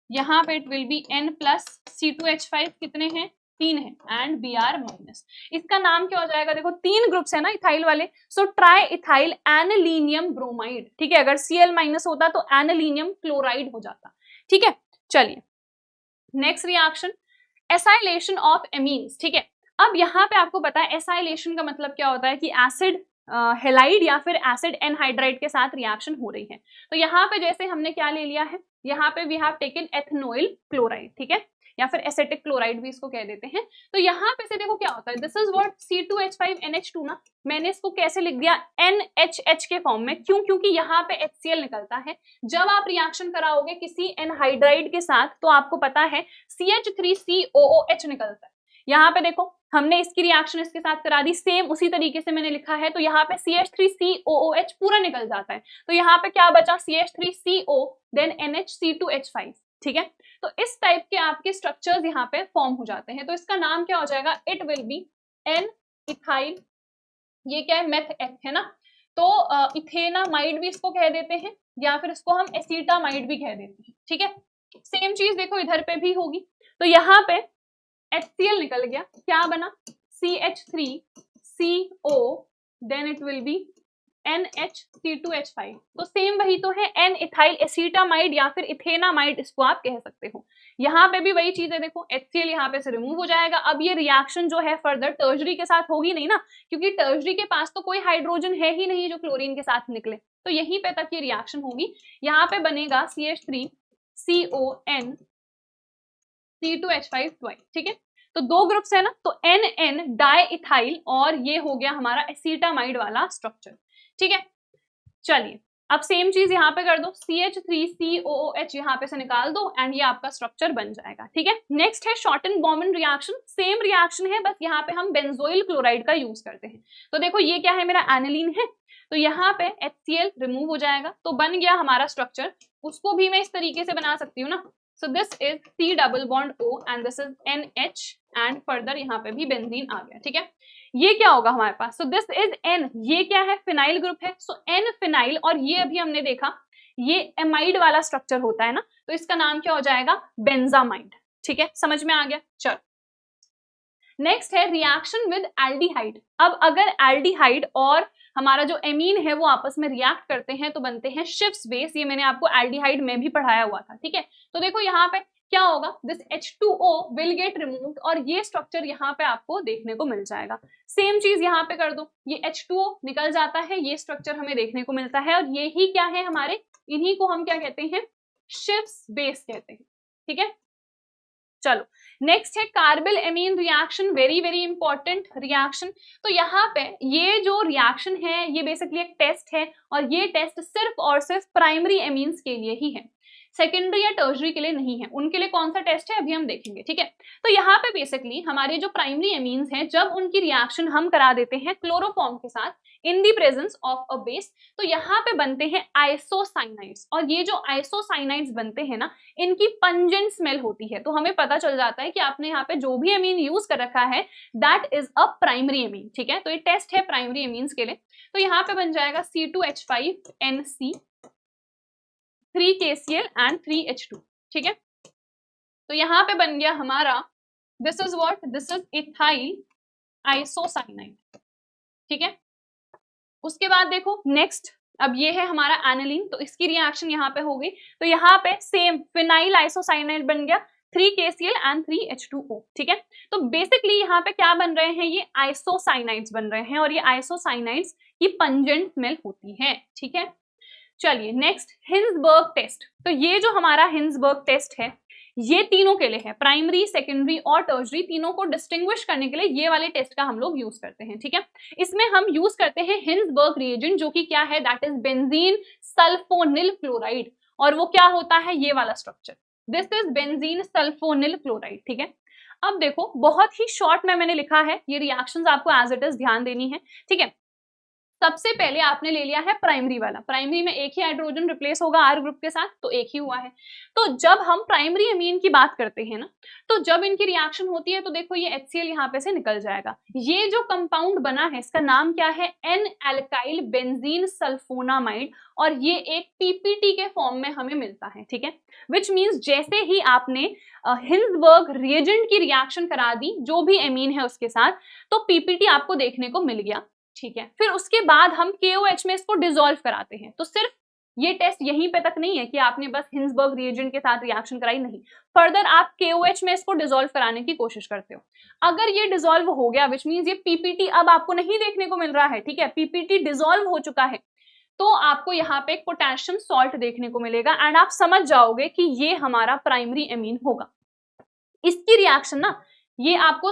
यहाँ पे it will B N plus C2H5 कितने हैं, 3 है, एंड Br माइनस। इसका नाम क्या हो जाएगा, देखो 3 ग्रुप्स है ना इथाइल वाले, so try ethyl anilinium bromide, ठीक है। अगर Cl माइनस होता तो एनिलीनियम क्लोराइड हो जाता, ठीक है। चलिए, next reaction acylation of amines, ठीक है। अब यहाँ पे आपको पता है एसाइलेशन का मतलब क्या होता है कि एसिड हेलाइड या फिर एसिड एनहाइड्राइड के साथ रिएक्शन हो रही है। तो यहाँ पे जैसे हमने क्या ले लिया है, यहाँ पे वी हैव टेकन एथनोइल क्लोराइड, ठीक है, या फिर एसिटिक क्लोराइड भी इसको कह देते हैं। तो यहाँ पे से देखो क्या होता है, दिस इज व्हाट C2H5NH2 ना, मैंने इसको कैसे लिख दिया NHH के फॉर्म में, क्यों, क्योंकि यहाँ पे HCl निकलता है। जब आप रिएक्शन कराओगे किसी एनहाइड्राइड के साथ तो आपको पता है CH3COOH निकलता है। यहाँ पे देखो हमने इसकी रिएक्शन इसके साथ करा दी, सेम उसी तरीके से मैंने लिखा है, तो यहाँ पे CH3COOH पूरा निकल जाता है। तो यहाँ पे क्या बचा, CH3CO देन NHC2H5, ठीक है। तो इस टाइप के आपके स्ट्रक्चर्स यहाँ पे फॉर्म हो जाते हैं। तो इसका नाम क्या हो जाएगा, it will be N ethyl, ये क्या है, मेथ है ना, तो इथेनामाइड भी इसको कह देते हैं, या फिर इसको हम एसीटामाइड भी कह देते हैं, ठीक है। सेम चीज देखो इधर पे भी होगी। तो यहाँ पे HCl निकल गया, क्या बना CH3CO, then it will B NHC2H5। तो सेम वही तो है, एन इथाइल एसीटामाइड या फिर इथेनामाइड इसको आप कह सकते हो। यहाँ पे भी वही चीज है, देखो HCl यहाँ पे से रिमूव हो जाएगा। अब ये रिएक्शन जो है फर्दर टर्शरी के साथ होगी नहीं ना, क्योंकि टर्शरी के पास तो कोई हाइड्रोजन है ही नहीं जो क्लोरीन के साथ निकले, तो यहीं पे तक ये रिएक्शन होगी। यहाँ पे बनेगा CH3CON C2H5 ट्वाइस, ठीक है। तो दो ग्रुप्स है ना, तो NN डाई इथाइल और ये हो गया हमारा एसीटामाइड वाला स्ट्रक्चर, ठीक है। चलिए अब सेम चीज यहाँ पे कर दो, CH3COOH यहाँ पे से निकाल दो एंड ये आपका स्ट्रक्चर बन जाएगा, ठीक है। नेक्स्ट है शॉर्टन बॉर्मन रिएक्शन, सेम रिएक्शन है, बस यहाँ पे हम बेंजोइल क्लोराइड का यूज करते हैं। तो देखो ये क्या है, मेरा एनिलीन है, तो यहाँ पे HCl रिमूव हो जाएगा, तो बन गया हमारा स्ट्रक्चर। उसको भी मैं इस तरीके से बना सकती हूँ ना, so this is C double bond O and this is NH and further यहाँ पे भी बेंजीन आ गया, ठीक है। ये क्या होगा हमारे पास, so this is N, ये क्या है, फिनाइल ग्रुप है, so N फिनाइल, और ये अभी हमने देखा ये एमाइड वाला स्ट्रक्चर होता है ना, तो इसका नाम क्या हो जाएगा, बेंजामाइड, ठीक है, समझ में आ गया। चलो नेक्स्ट है रिएक्शन विद एल्डिहाइड। अब अगर एल्डिहाइड और हमारा जो एमीन है वो आपस में रिएक्ट करते हैं तो बनते हैं शिफ्स बेस, ये मैंने आपको एल्डिहाइड में भी पढ़ाया हुआ था, ठीक है। तो देखो यहाँ पे क्या होगा, this H2O will get removed और ये स्ट्रक्चर यहाँ पे आपको देखने को मिल जाएगा। सेम चीज यहाँ पे कर दो, ये H2O निकल जाता है, ये स्ट्रक्चर हमें देखने को मिलता है, और ये ही क्या है हमारे, इन्हीं को हम क्या कहते हैं, शिफ्स बेस कहते हैं, ठीक है। चलो नेक्स्ट है carbyl amine reaction, very very important reaction. तो यहाँ पे ये जो रिएक्शन है ये बेसिकली एक टेस्ट है, और ये टेस्ट सिर्फ और सिर्फ प्राइमरी एमीन्स के लिए ही है, सेकेंडरी या टर्शरी के लिए नहीं है। उनके लिए कौन सा टेस्ट है अभी हम देखेंगे, ठीक है। तो यहाँ पे बेसिकली हमारे जो प्राइमरी एमीन्स हैं, जब उनकी रिएक्शन हम करा देते हैं क्लोरोफॉर्म के साथ in the presence of a base, तो यहाँ पे बनते हैं आइसोसाइनाइड्स, और ये जो आइसोसाइनाइड्स बनते हैं ना, इनकी पंजेंट स्मेल होती है। तो हमें पता चल जाता है कि आपने यहाँ पे जो भी एमीन यूज कर रखा है that is a primary amine, ठीक है। तो ये टेस्ट है प्राइमरी एमीन्स के लिए। तो यहाँ पे बन जाएगा C2H5NC 3KCl and 3H2, ठीक है। तो यहाँ पे बन गया हमारा this is what, this is ethyl isocyanide, ठीक है। उसके बाद देखो नेक्स्ट, अब ये है हमारा एनिलीन, तो इसकी रिएक्शन यहाँ पे हो गई। तो यहाँ पे सेम फिनाइल आइसोसाइनाइड बन गया 3KCl and 3H2O, ठीक है। तो बेसिकली यहाँ पे क्या बन रहे हैं, ये आइसोसाइनाइड्स बन रहे हैं, और ये आइसोसाइनाइड्स की पंजेंट स्मेल होती है, ठीक है। चलिए नेक्स्ट हिंसबर्ग टेस्ट। तो ये जो हमारा हिंसबर्ग टेस्ट है ये तीनों के लिए है, प्राइमरी सेकेंडरी और टर्शरी, तीनों को डिस्टिंग्विश करने के लिए ये वाले टेस्ट का हम लोग यूज करते हैं, ठीक है। इसमें हम यूज करते हैं हिंसबर्ग रिएजेंट, जो कि क्या है, that is benzene sulphonyl chloride, और वो क्या होता है, ये वाला structure, this is benzene sulphonyl chloride, ठीक है। अब देखो बहुत ही शॉर्ट में मैंने लिखा है, ये रिएक्शंस आपको एज इट इज ध्यान देनी है, ठीक है। सबसे पहले आपने ले लिया है प्राइमरी वाला, प्राइमरी में एक ही हाइड्रोजन रिप्लेस होगा R ग्रुप के साथ, तो एक ही हुआ है। तो जब हम प्राइमरी अमीन की बात करते हैं ना, तो जब इनकी रिएक्शन होती है तो देखो ये HCl यहाँ पे से निकल जाएगा। ये जो कंपाउंड बना है इसका नाम क्या है, एन एल्काइल बेंजीन सल्फोनामाइड, और ये एक PPT के फॉर्म में हमें मिलता है, ठीक है। विच मीन्स जैसे ही आपने हिंसबर्ग रिएजेंट की रिएक्शन करा दी जो भी एमीन है उसके साथ, तो PPT आपको देखने को मिल गया, ठीक है। फिर उसके बाद हम KOH में इसको डिसॉल्व कराते हैं। तो सिर्फ ये टेस्ट यहीं पे तक नहीं है कि आपने बस हिंसबर्ग रिएजेंट के साथ रिएक्शन कराई, नहीं, फर्दर आप KOH में इसको डिसॉल्व कराने की कोशिश करते हो। अगर ये डिसॉल्व हो गया विच मीन्स ये PPT अब आपको नहीं देखने को मिल रहा है, ठीक है, PPT डिसॉल्व हो चुका है, तो आपको यहाँ पे एक पोटेशियम सॉल्ट देखने को मिलेगा एंड आप समझ जाओगे कि ये हमारा प्राइमरी एमीन होगा। इसकी रिएक्शन ना, ये आपको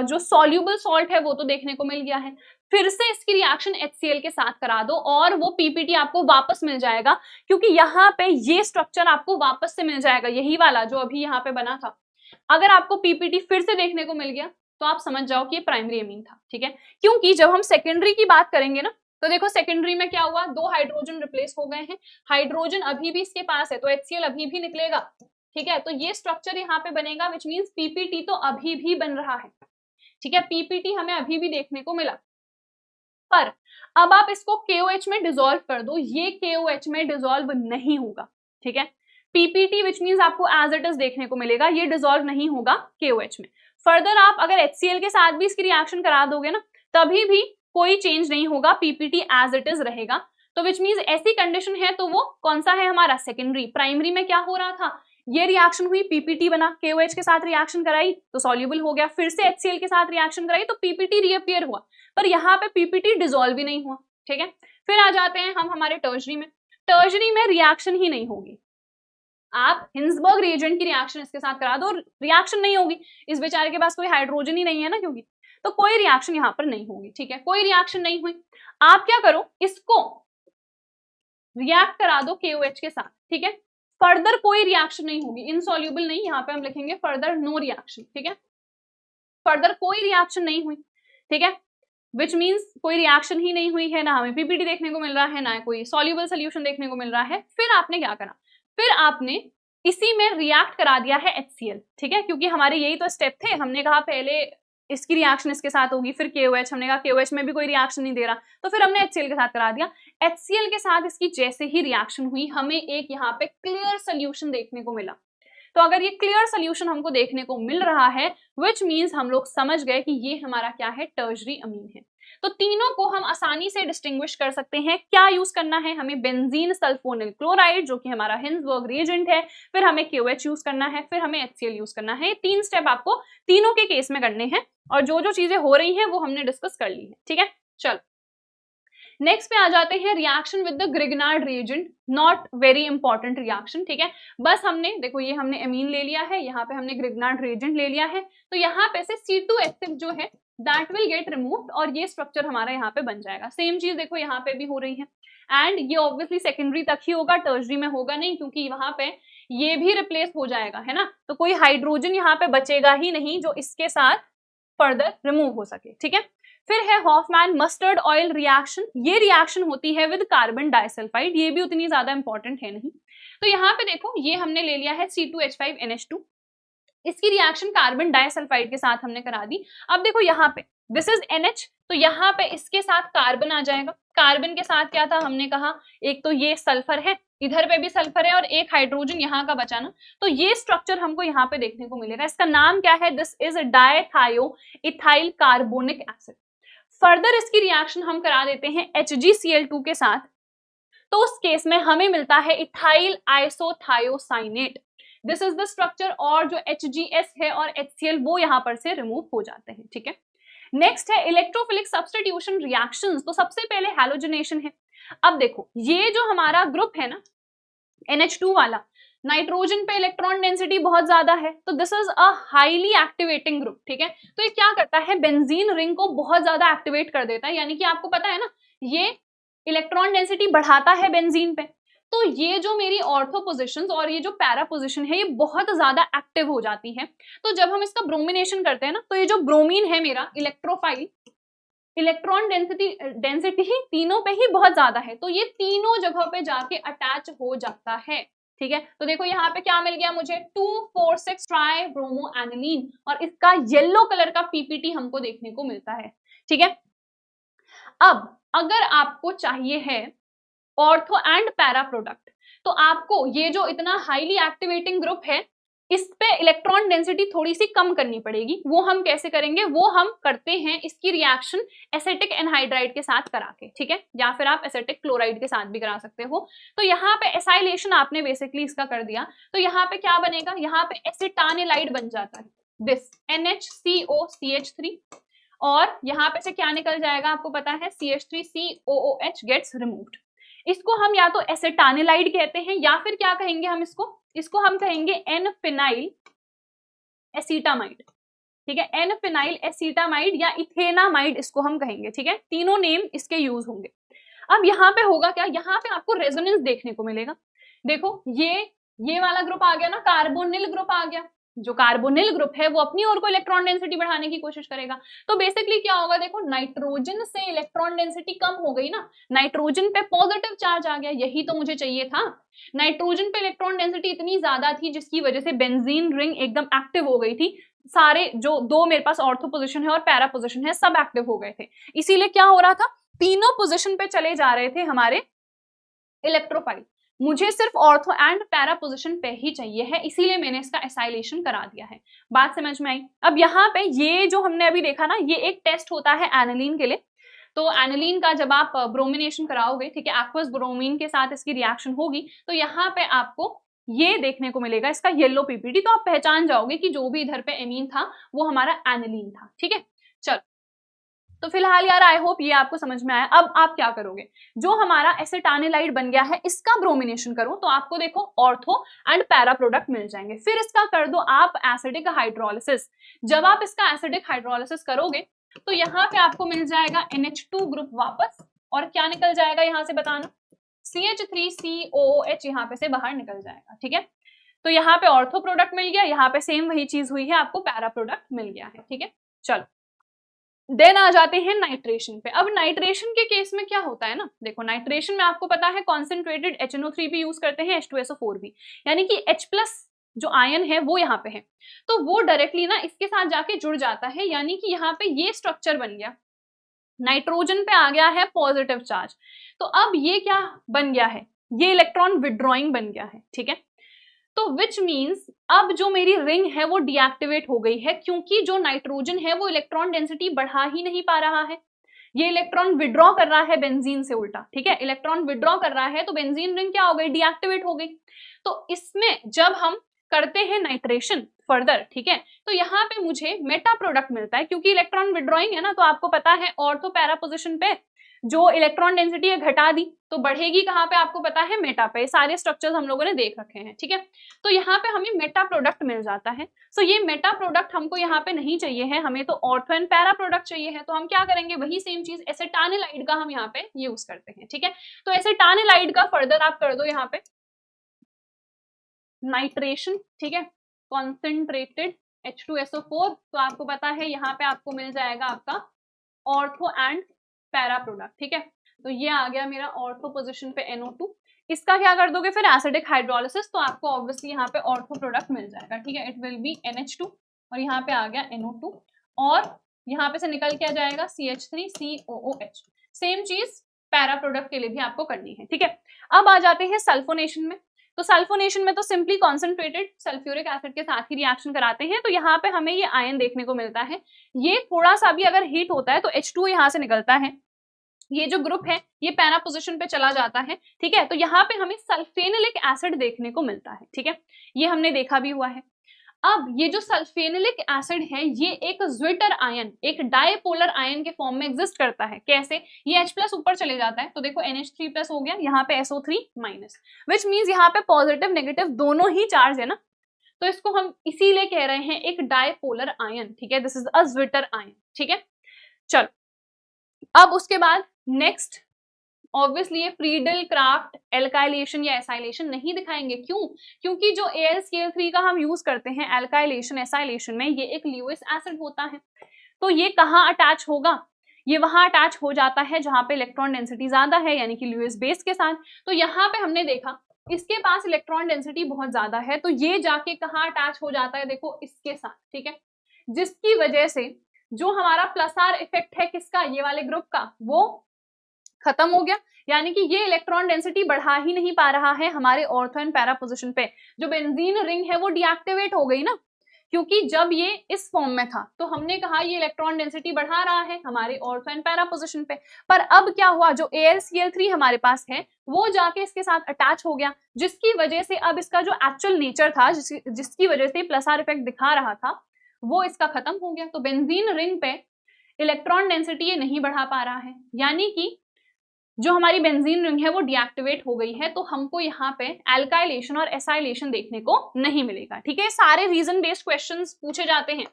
जो सॉल्यूबल सॉल्ट है वो तो देखने को मिल गया है, फिर से इसकी रिएक्शन HCl के साथ करा दो और वो पीपीटी आपको वापस मिल जाएगा, क्योंकि यहाँ पे ये स्ट्रक्चर आपको वापस से मिल जाएगा, यही वाला जो अभी यहाँ पे बना था। अगर आपको पीपीटी फिर से देखने को मिल गया तो आप समझ जाओ कि ये प्राइमरी एमीन था, ठीक है। क्योंकि जब हम सेकेंडरी की बात करेंगे ना, तो देखो सेकेंडरी में क्या हुआ, 2 हाइड्रोजन रिप्लेस हो गए हैं, हाइड्रोजन अभी भी इसके पास है तो HCl अभी भी निकलेगा, ठीक है। तो ये स्ट्रक्चर यहाँ पे बनेगा, विच मीन्स पीपीटी तो अभी भी बन रहा है, ठीक है। पीपीटी हमें अभी भी देखने को मिला, पर अब आप इसको KOH में डिसॉल्व कर दो, ये KOH में डिसॉल्व नहीं होगा, ठीक है। पीपीटी विच मीन्स आपको एज इट इज देखने को मिलेगा, ये डिसॉल्व नहीं होगा KOH में। फर्दर आप अगर HCl के साथ भी इसकी रिएक्शन करा दोगे ना, तभी भी कोई चेंज नहीं होगा, पीपीटी एज इट इज रहेगा। तो विच मीन्स ऐसी कंडीशन है तो वो कौन सा है हमारा सेकेंडरी। प्राइमरी में क्या हो रहा था, ये रिएक्शन हुई, पीपीटी बना, KOH के साथ रिएक्शन कराई तो सॉल्युबल हो गया, फिर से HCl के साथ रिएक्शन कराई तो पीपीटी रीअपीयर हुआ, पर यहाँ पे पीपीटी डिसॉल्व ही नहीं हुआ, ठीक है। फिर आ जाते हैं हम हमारे टर्शरी में। टर्शरी में रिएक्शन ही नहीं होगी, आप हिंसबर्ग रिएजेंट की रिएक्शन इसके साथ करा दो, रिएक्शन नहीं होगी, इस बेचारे के पास कोई हाइड्रोजन ही नहीं है ना, क्योंकि तो कोई रिएक्शन यहाँ पर नहीं होगी, ठीक है। कोई रिएक्शन नहीं हुई, आप क्या करो, इसको रिएक्ट करा दो KOH के साथ, ठीक है। फर्दर कोई रिएक्शन नहीं होगी, इनसॉल्युबल नहीं, यहाँ पे हम लिखेंगे फर्दर नो रिएक्शन, ठीक है। फर्दर कोई रिएक्शन नहीं हुई, ठीक है, विच मीन्स कोई रिएक्शन ही नहीं हुई है, ना हमें पीपीटी देखने को मिल रहा है, ना कोई सॉल्युबल सोल्यूशन देखने को मिल रहा है। फिर आपने क्या करा, फिर आपने इसी में रिएक्ट करा दिया है HCl, ठीक है, क्योंकि हमारे यही तो स्टेप थे। हमने कहा पहले इसकी रिएक्शन इसके साथ होगी, फिर KOH, हमने कहा KOH में भी कोई रिएक्शन नहीं दे रहा, तो फिर हमने HCl के साथ करा दिया। HCl के साथ इसकी जैसे ही रिएक्शन हुई, हमें एक यहाँ पे क्लियर सोल्यूशन देखने को मिला। तो अगर ये क्लियर सोल्यूशन हमको देखने को मिल रहा है, विच मीन्स हम लोग समझ गए कि ये हमारा क्या है, टर्शरी अमीन है। तो तीनों को हम आसानी से डिस्टिंग्विश कर सकते हैं। क्या यूज करना है हमें, बेंजीन सल्फोनिल क्लोराइड जो कि हमारा हिंसबर्ग रिएजेंट है, फिर हमें KOH यूज करना है, फिर हमें HCl यूज करना है। ये 3 स्टेप आपको तीनों के केस में करने हैं, और जो जो चीजें हो रही हैं वो हमने डिस्कस कर ली है, ठीक है। चलो नेक्स्ट पे आ जाते हैं, reaction with the Grignard reagent, not very important reaction, ठीक है। बस हमने देखो ये हमने एमीन ले लिया है, यहाँ पे हमने ग्रिग्नार्ड रिएजेंट ले लिया है, तो यहाँ पे से C2H6 जो है दैट विल गेट रिमूव्ड और ये स्ट्रक्चर हमारा यहाँ पे बन जाएगा। सेम चीज देखो यहाँ पे भी हो रही है, एंड ये ऑब्वियसली सेकेंडरी तक ही होगा, टर्शरी में होगा नहीं, क्योंकि वहां पे ये भी रिप्लेस हो जाएगा, है ना। तो कोई हाइड्रोजन यहाँ पे बचेगा ही नहीं जो इसके साथ फर्दर रिमूव हो सके, ठीक है। फिर है हॉफमैन मस्टर्ड ऑयल रिएक्शन, ये रिएक्शन होती है विद कार्बन डाइसल्फाइड, ये भी उतनी ज्यादा इंपॉर्टेंट है नहीं। तो यहाँ पे देखो ये हमने ले लिया है C2H5NH2, इसकी रिएक्शन कार्बन डाइसल्फाइड के साथ हमने करा दी। अब देखो यहाँ पे दिस इज NH, तो यहाँ पे इसके साथ कार्बन आ जाएगा। कार्बन के साथ क्या था, हमने कहा एक तो ये सल्फर है, इधर पे भी सल्फर है और एक हाइड्रोजन यहाँ का बचा ना, तो ये स्ट्रक्चर हमको यहाँ पे देखने को मिलेगा। इसका नाम क्या है, this is dithio ethyl carbonic acid. Further इसकी रिएक्शन हम करा देते हैं HgCl2 के साथ, तो उस केस में हमें मिलता है ethyl isothiocyanate, this is the structure, और जो HgS है और HCl वो यहाँ पर से रिमूव हो जाते हैं, ठीक है। नेक्स्ट है इलेक्ट्रोफिलिक सब्स्टिट्यूशन रिएक्शंस, तो सबसे पहले हैलोजनेशन है। अब देखो ये जो हमारा ग्रुप है ना NH2 वाला, नाइट्रोजन पे इलेक्ट्रॉन डेंसिटी बहुत ज्यादा है, तो this is a highly activating group, ठीक है। तो ये क्या करता है, बेंजीन रिंग को बहुत ज्यादा एक्टिवेट कर देता है, यानी कि आपको पता है ना ये इलेक्ट्रॉन डेंसिटी बढ़ाता है बेंजीन पे, तो ये जो मेरी ऑर्थो पोजिशंस और ये जो पैरा पोजिशन है ये बहुत ज्यादा एक्टिव हो जाती है। तो जब हम इसका ब्रोमिनेशन करते हैं ना, तो ये जो ब्रोमीन है मेरा इलेक्ट्रोफाइल, इलेक्ट्रॉन डेंसिटी ही तीनों पे ही बहुत ज्यादा है, तो ये तीनों जगह पे जाके अटैच हो जाता है, ठीक है। तो देखो यहाँ पे क्या मिल गया मुझे, 2,4,6 ट्राई ब्रोमो एनिलीन, और इसका येलो कलर का पीपीटी हमको देखने को मिलता है, ठीक है। अब अगर आपको चाहिए है ऑर्थो एंड पैरा प्रोडक्ट, तो आपको ये जो इतना हाईली एक्टिवेटिंग ग्रुप है इस पे इलेक्ट्रॉन डेंसिटी थोड़ी सी कम करनी पड़ेगी। वो हम कैसे करेंगे, वो हम करते हैं इसकी रिएक्शन एसिटिक एनहाइड्राइड के साथ करा के, ठीक है, या फिर आप एसिटिक क्लोराइड के साथ भी करा सकते हो। तो यहाँ पे एसाइलेशन आपने बेसिकली इसका कर दिया, तो यहाँ पे क्या बनेगा, यहाँ पे एसिटानिलाइड बन जाता है, दिस NHCOCH3, और यहाँ पे से क्या निकल जाएगा आपको पता है, CH3COOH गेट्स रिमूव्ड। इसको हम या तो एसिटानिलाइड कहते हैं या फिर क्या कहेंगे हम इसको हम कहेंगे एन फिनाइल एसीटामाइड, ठीक है, एन फिनाइल एसीटामाइड या इथेनामाइड इसको हम कहेंगे, ठीक है, तीनों नेम इसके यूज होंगे। अब यहाँ पे होगा क्या, यहाँ पे आपको रेजोनेंस देखने को मिलेगा। देखो ये वाला ग्रुप आ गया ना, कार्बोनिल ग्रुप आ गया, जो कार्बोनिल ग्रुप है वो अपनी ओर को इलेक्ट्रॉन डेंसिटी बढ़ाने की कोशिश करेगा। तो बेसिकली क्या होगा, देखो नाइट्रोजन से इलेक्ट्रॉन डेंसिटी कम हो गई ना, नाइट्रोजन पे पॉजिटिव चार्ज आ गया, यही तो मुझे चाहिए था। नाइट्रोजन पे इलेक्ट्रॉन डेंसिटी इतनी ज्यादा थी जिसकी वजह से बेंजीन रिंग एकदम एक्टिव हो गई थी, सारे जो दो मेरे पास ऑर्थो पोजिशन है और पैरा पोजिशन है सब एक्टिव हो गए थे। इसीलिए क्या हो रहा था, तीनों पोजिशन पे चले जा रहे थे हमारे इलेक्ट्रोफाइल। मुझे सिर्फ ऑर्थो एंड पैरा पोजिशन पे ही चाहिए है, इसीलिए मैंने इसका एसाइलेशन करा दिया है। बात समझ में आई। अब यहाँ पे ये जो हमने अभी देखा ना, ये एक टेस्ट होता है एनिलीन के लिए। तो एनिलीन का जब आप ब्रोमिनेशन कराओगे, ठीक है, एक्वस ब्रोमीन के साथ इसकी रिएक्शन होगी, तो यहाँ पे आपको ये देखने को मिलेगा इसका येलो पीपीटी। तो आप पहचान जाओगे कि जो भी इधर पे एमीन था वो हमारा एनिलीन था, ठीक है। चलो, तो फिलहाल यार आई होप ये आपको समझ में आया। अब आप क्या करोगे, जो हमारा एसिटानिलाइड बन गया है इसका ब्रोमिनेशन करो तो आपको देखो ऑर्थो एंड पैरा प्रोडक्ट मिल जाएंगे। फिर इसका कर दो आप एसिडिक हाइड्रोलिसिस। जब आप इसका एसिडिक हाइड्रोलिसिस करोगे तो यहाँ पे आपको मिल जाएगा NH2 ग्रुप वापस, और क्या निकल जाएगा यहाँ से बताना, CH3COOH यहाँ पे से बाहर निकल जाएगा, ठीक है। तो यहाँ पे ऑर्थो प्रोडक्ट मिल गया, यहाँ पे सेम वही चीज हुई है, आपको पैरा प्रोडक्ट मिल गया है, ठीक है। चलो देन आ जाते हैं नाइट्रेशन पे। अब नाइट्रेशन के केस में क्या होता है ना, देखो नाइट्रेशन में आपको पता है कॉन्सेंट्रेटेड HNO3 भी यूज करते हैं, H2SO4 भी, यानी कि H+ जो आयन है वो यहाँ पे है, तो वो डायरेक्टली ना इसके साथ जाके जुड़ जाता है, यानी कि यहाँ पे ये स्ट्रक्चर बन गया, नाइट्रोजन पे आ गया है पॉजिटिव चार्ज। तो अब ये क्या बन गया है, ये इलेक्ट्रॉन विड्रॉइंग बन गया है, ठीक है। तो विच मीन्स अब जो मेरी रिंग है वो डीएक्टिवेट हो गई है, क्योंकि जो नाइट्रोजन है वो इलेक्ट्रॉन डेंसिटी बढ़ा ही नहीं पा रहा है, ये इलेक्ट्रॉन विड्रॉ कर रहा है बेंजीन से उल्टा, ठीक है, इलेक्ट्रॉन विड्रॉ कर रहा है, तो बेंजीन रिंग क्या हो गई, डीएक्टिवेट हो गई। तो इसमें जब हम करते हैं नाइट्रेशन फर्दर, ठीक है, तो यहाँ पे मुझे मेटा प्रोडक्ट मिलता है, क्योंकि इलेक्ट्रॉन विड्रॉइंग है ना, तो आपको पता है ऑर्थो पैरा पोजिशन पे जो इलेक्ट्रॉन डेंसिटी है घटा दी तो बढ़ेगी कहाँ पे, आपको पता है मेटा पे। सारे स्ट्रक्चर्स हम लोगों ने देख रखे हैं, ठीक है। तो यहाँ पे हमें मेटा प्रोडक्ट मिल जाता है। सो ये मेटा प्रोडक्ट हमको यहाँ पे नहीं चाहिए है, हमें तो ऑर्थो एंड पैरा प्रोडक्ट चाहिए है। तो हम क्या करेंगे, वही सेम चीज एसिटानिलाइड का हम यहाँ पे यूज करते हैं, ठीक है। तो एसिटानिलाइड का फर्दर आप कर दो यहाँ पे नाइट्रेशन, ठीक है, कॉन्सेंट्रेटेड H2SO4, तो आपको पता है यहाँ पे आपको मिल जाएगा आपका ऑर्थो एंड पैरा प्रोडक्ट, ठीक है। तो ये आ गया मेरा ऑर्थो पोजीशन पे NO2। इसका क्या कर दोगे फिर एसिडिक हाइड्रोलिसिस, तो आपको ऑब्वियसली यहाँ पे ऑर्थो प्रोडक्ट मिल जाएगा, ठीक है, इट विल बी NH2 और यहाँ पे आ गया NO2 और यहाँ पे से निकल के आ जाएगा CH3COOH। सेम चीज पैरा प्रोडक्ट के लिए भी आपको करनी है, ठीक है। अब आ जाते हैं सल्फोनेशन में। तो सल्फोनेशन में तो सिंपली कॉन्सेंट्रेटेड सल्फ्यूरिक एसिड के साथ ही रिएक्शन कराते हैं, तो यहाँ पे हमें ये आयन देखने को मिलता है। ये थोड़ा सा भी अगर हीट होता है तो H2 यहाँ से निकलता है, ये जो ग्रुप है ये पैरा पोजीशन पे चला जाता है, ठीक है। तो यहाँ पे हमें सल्फेनिलिक एसिड देखने को मिलता है, ठीक है, ये हमने देखा भी हुआ है। अब ये जो सल्फेनिलिक एसिड है ये एक ज्विटर आयन, एक डायपोलर आयन के फॉर्म में एग्जिस्ट करता है। कैसे, ये H+ ऊपर चले जाता है, तो देखो NH3+ हो गया, यहाँ पे SO3-, विच मीन्स यहाँ पे पॉजिटिव नेगेटिव दोनों ही चार्ज है ना, तो इसको हम इसीलिए कह रहे हैं एक डायपोलर आयन, ठीक है, this is a zwitter ion, ठीक है। चलो अब उसके बाद नेक्स्ट ऑब्वियसली ये फ्रीडल क्राफ्ट एल्काइलेशन या एसाइलेशन नहीं दिखाएंगे, क्यों, क्योंकि जो AlCl3 का हम यूज करते हैं एल्काइलेशन एसाइलेशन में, ये एक ल्यूइस एसिड होता है। तो ये कहाँ अटैच होगा, ये वहां अटैच हो जाता है जहां पे इलेक्ट्रॉन डेंसिटी ज्यादा है, यानी कि ल्यूइस बेस के साथ। तो यहाँ पे हमने देखा इसके पास इलेक्ट्रॉन डेंसिटी बहुत ज्यादा है, तो ये जाके कहाँ अटैच हो जाता है, देखो इसके साथ, ठीक है, जिसकी वजह से जो हमारा प्लस आर इफेक्ट है किसका, ये वाले ग्रुप का, वो खत्म हो गया, यानी कि ये इलेक्ट्रॉन डेंसिटी बढ़ा ही नहीं पा रहा है हमारे ऑर्थो एंड पैरा पोजीशन पे। जो बेंजीन रिंग है वो डीएक्टिवेट हो गई ना, क्योंकि जब ये इस फॉर्म में था तो हमने कहा ये इलेक्ट्रॉन डेंसिटी बढ़ा रहा है हमारे ऑर्थो एंड पैरा पोजीशन पे, पर अब क्या हुआ, जो AlCl3 हमारे पास है वो जाके इसके साथ अटैच हो गया, जिसकी वजह से अब इसका जो एक्चुअल नेचर था, जिसकी वजह से प्लस आर इफेक्ट दिखा रहा था, वो इसका खत्म हो गया। तो बेंजीन रिंग पे इलेक्ट्रॉन डेंसिटी ये नहीं बढ़ा पा रहा है, यानी कि जो हमारी बेंजीन रिंग है वो डीएक्टिवेट हो गई है, तो हमको यहाँ पे एल्काइलेशन और एसाइलेशन देखने को नहीं मिलेगा। ठीक है, सारे रीजन बेस्ड क्वेश्चंस पूछे जाते हैं।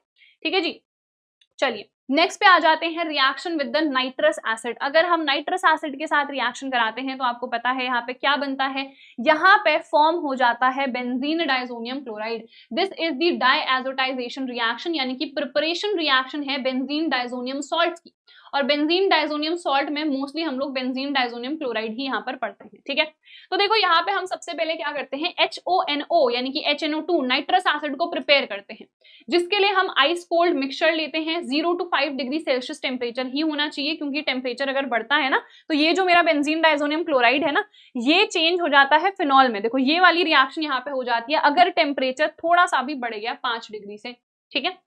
ठीक है जी, चलिए नेक्स्ट पे आ जाते हैं, reaction with the nitrous acid. अगर हम नाइट्रस एसिड के साथ रिएक्शन कराते हैं तो आपको पता है यहाँ पे क्या बनता है, यहाँ पे फॉर्म हो जाता है benzene diazonium chloride. This is the diazotisation reaction, यानी कि प्रिपरेशन रिएक्शन है बेंजीन डाइजोनियम सॉल्ट की। और बेंजीन डाइजोनियम सॉल्ट में मोस्टली हम लोग बेंजीन डाइजोनियम क्लोराइड ही यहाँ पर पढ़ते हैं। ठीक है, तो देखो यहाँ पे हम सबसे पहले क्या करते हैं, HONO यानी कि HNO2 नाइट्रस एसिड को प्रिपेयर करते हैं, जिसके लिए हम आइस कोल्ड मिक्सचर लेते हैं। 0 to 5 डिग्री सेल्सियस टेम्परेचर ही होना चाहिए, क्योंकि टेम्परेचर अगर बढ़ता है ना तो ये जो मेरा बेंजीन डाइजोनियम क्लोराइड है ना, ये चेंज हो जाता है फिनॉल में। देखो ये वाली रिएक्शन यहाँ पे हो जाती है अगर टेम्परेचर थोड़ा सा भी बढ़ गया 5 डिग्री से। ठीक है,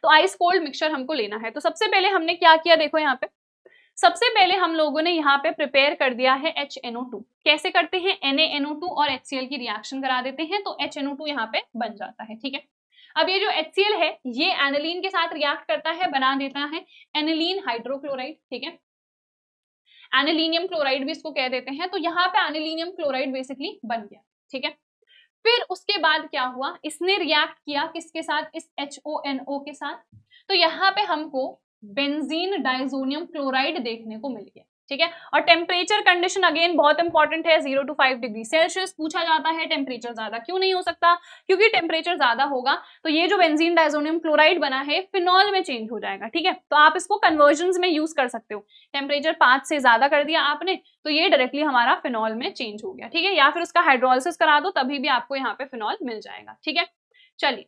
तो आइस कोल्ड मिक्सचर हमको लेना है। तो सबसे पहले हमने क्या किया, देखो यहाँ पे सबसे पहले हम लोगों ने यहाँ पे प्रिपेयर कर दिया है HNO2। कैसे करते हैं, NaNO2 और HCl की रिएक्शन करा देते हैं तो HNO2 यहाँ पे बन जाता है। ठीक है, अब ये जो HCl है ये एनिलीन के साथ रिएक्ट करता है, बना देता है एनिलीन हाइड्रोक्लोराइड। ठीक है, एनिलीनियम क्लोराइड भी इसको कह देते हैं। तो यहाँ पे एनिलीनियम क्लोराइड बेसिकली बन गया। ठीक है, फिर उसके बाद क्या हुआ, इसने रिएक्ट किया किसके साथ, इस HONO के साथ। तो यहाँ पे हमको बेंजीन डाइजोनियम क्लोराइड देखने को मिल गया। ठीक है, और टेम्परेचर कंडीशन अगेन बहुत इंपॉर्टेंट है, 0 to 5 डिग्री सेल्सियस पूछा जाता है। टेम्परेचर ज्यादा क्यों नहीं हो सकता, क्योंकि टेम्परेचर ज्यादा होगा तो ये जो बेंजीन डाइजोनियम क्लोराइड बना है फिनॉल में चेंज हो जाएगा। ठीक है, तो आप इसको कन्वर्जन में यूज कर सकते हो। टेम्परेचर 5 से ज्यादा कर दिया आपने तो ये डायरेक्टली हमारा फिनॉल में चेंज हो गया। ठीक है, या फिर उसका हाइड्रोलिसिस करा दो तभी भी आपको यहाँ पे फिनॉल मिल जाएगा। ठीक है, चलिए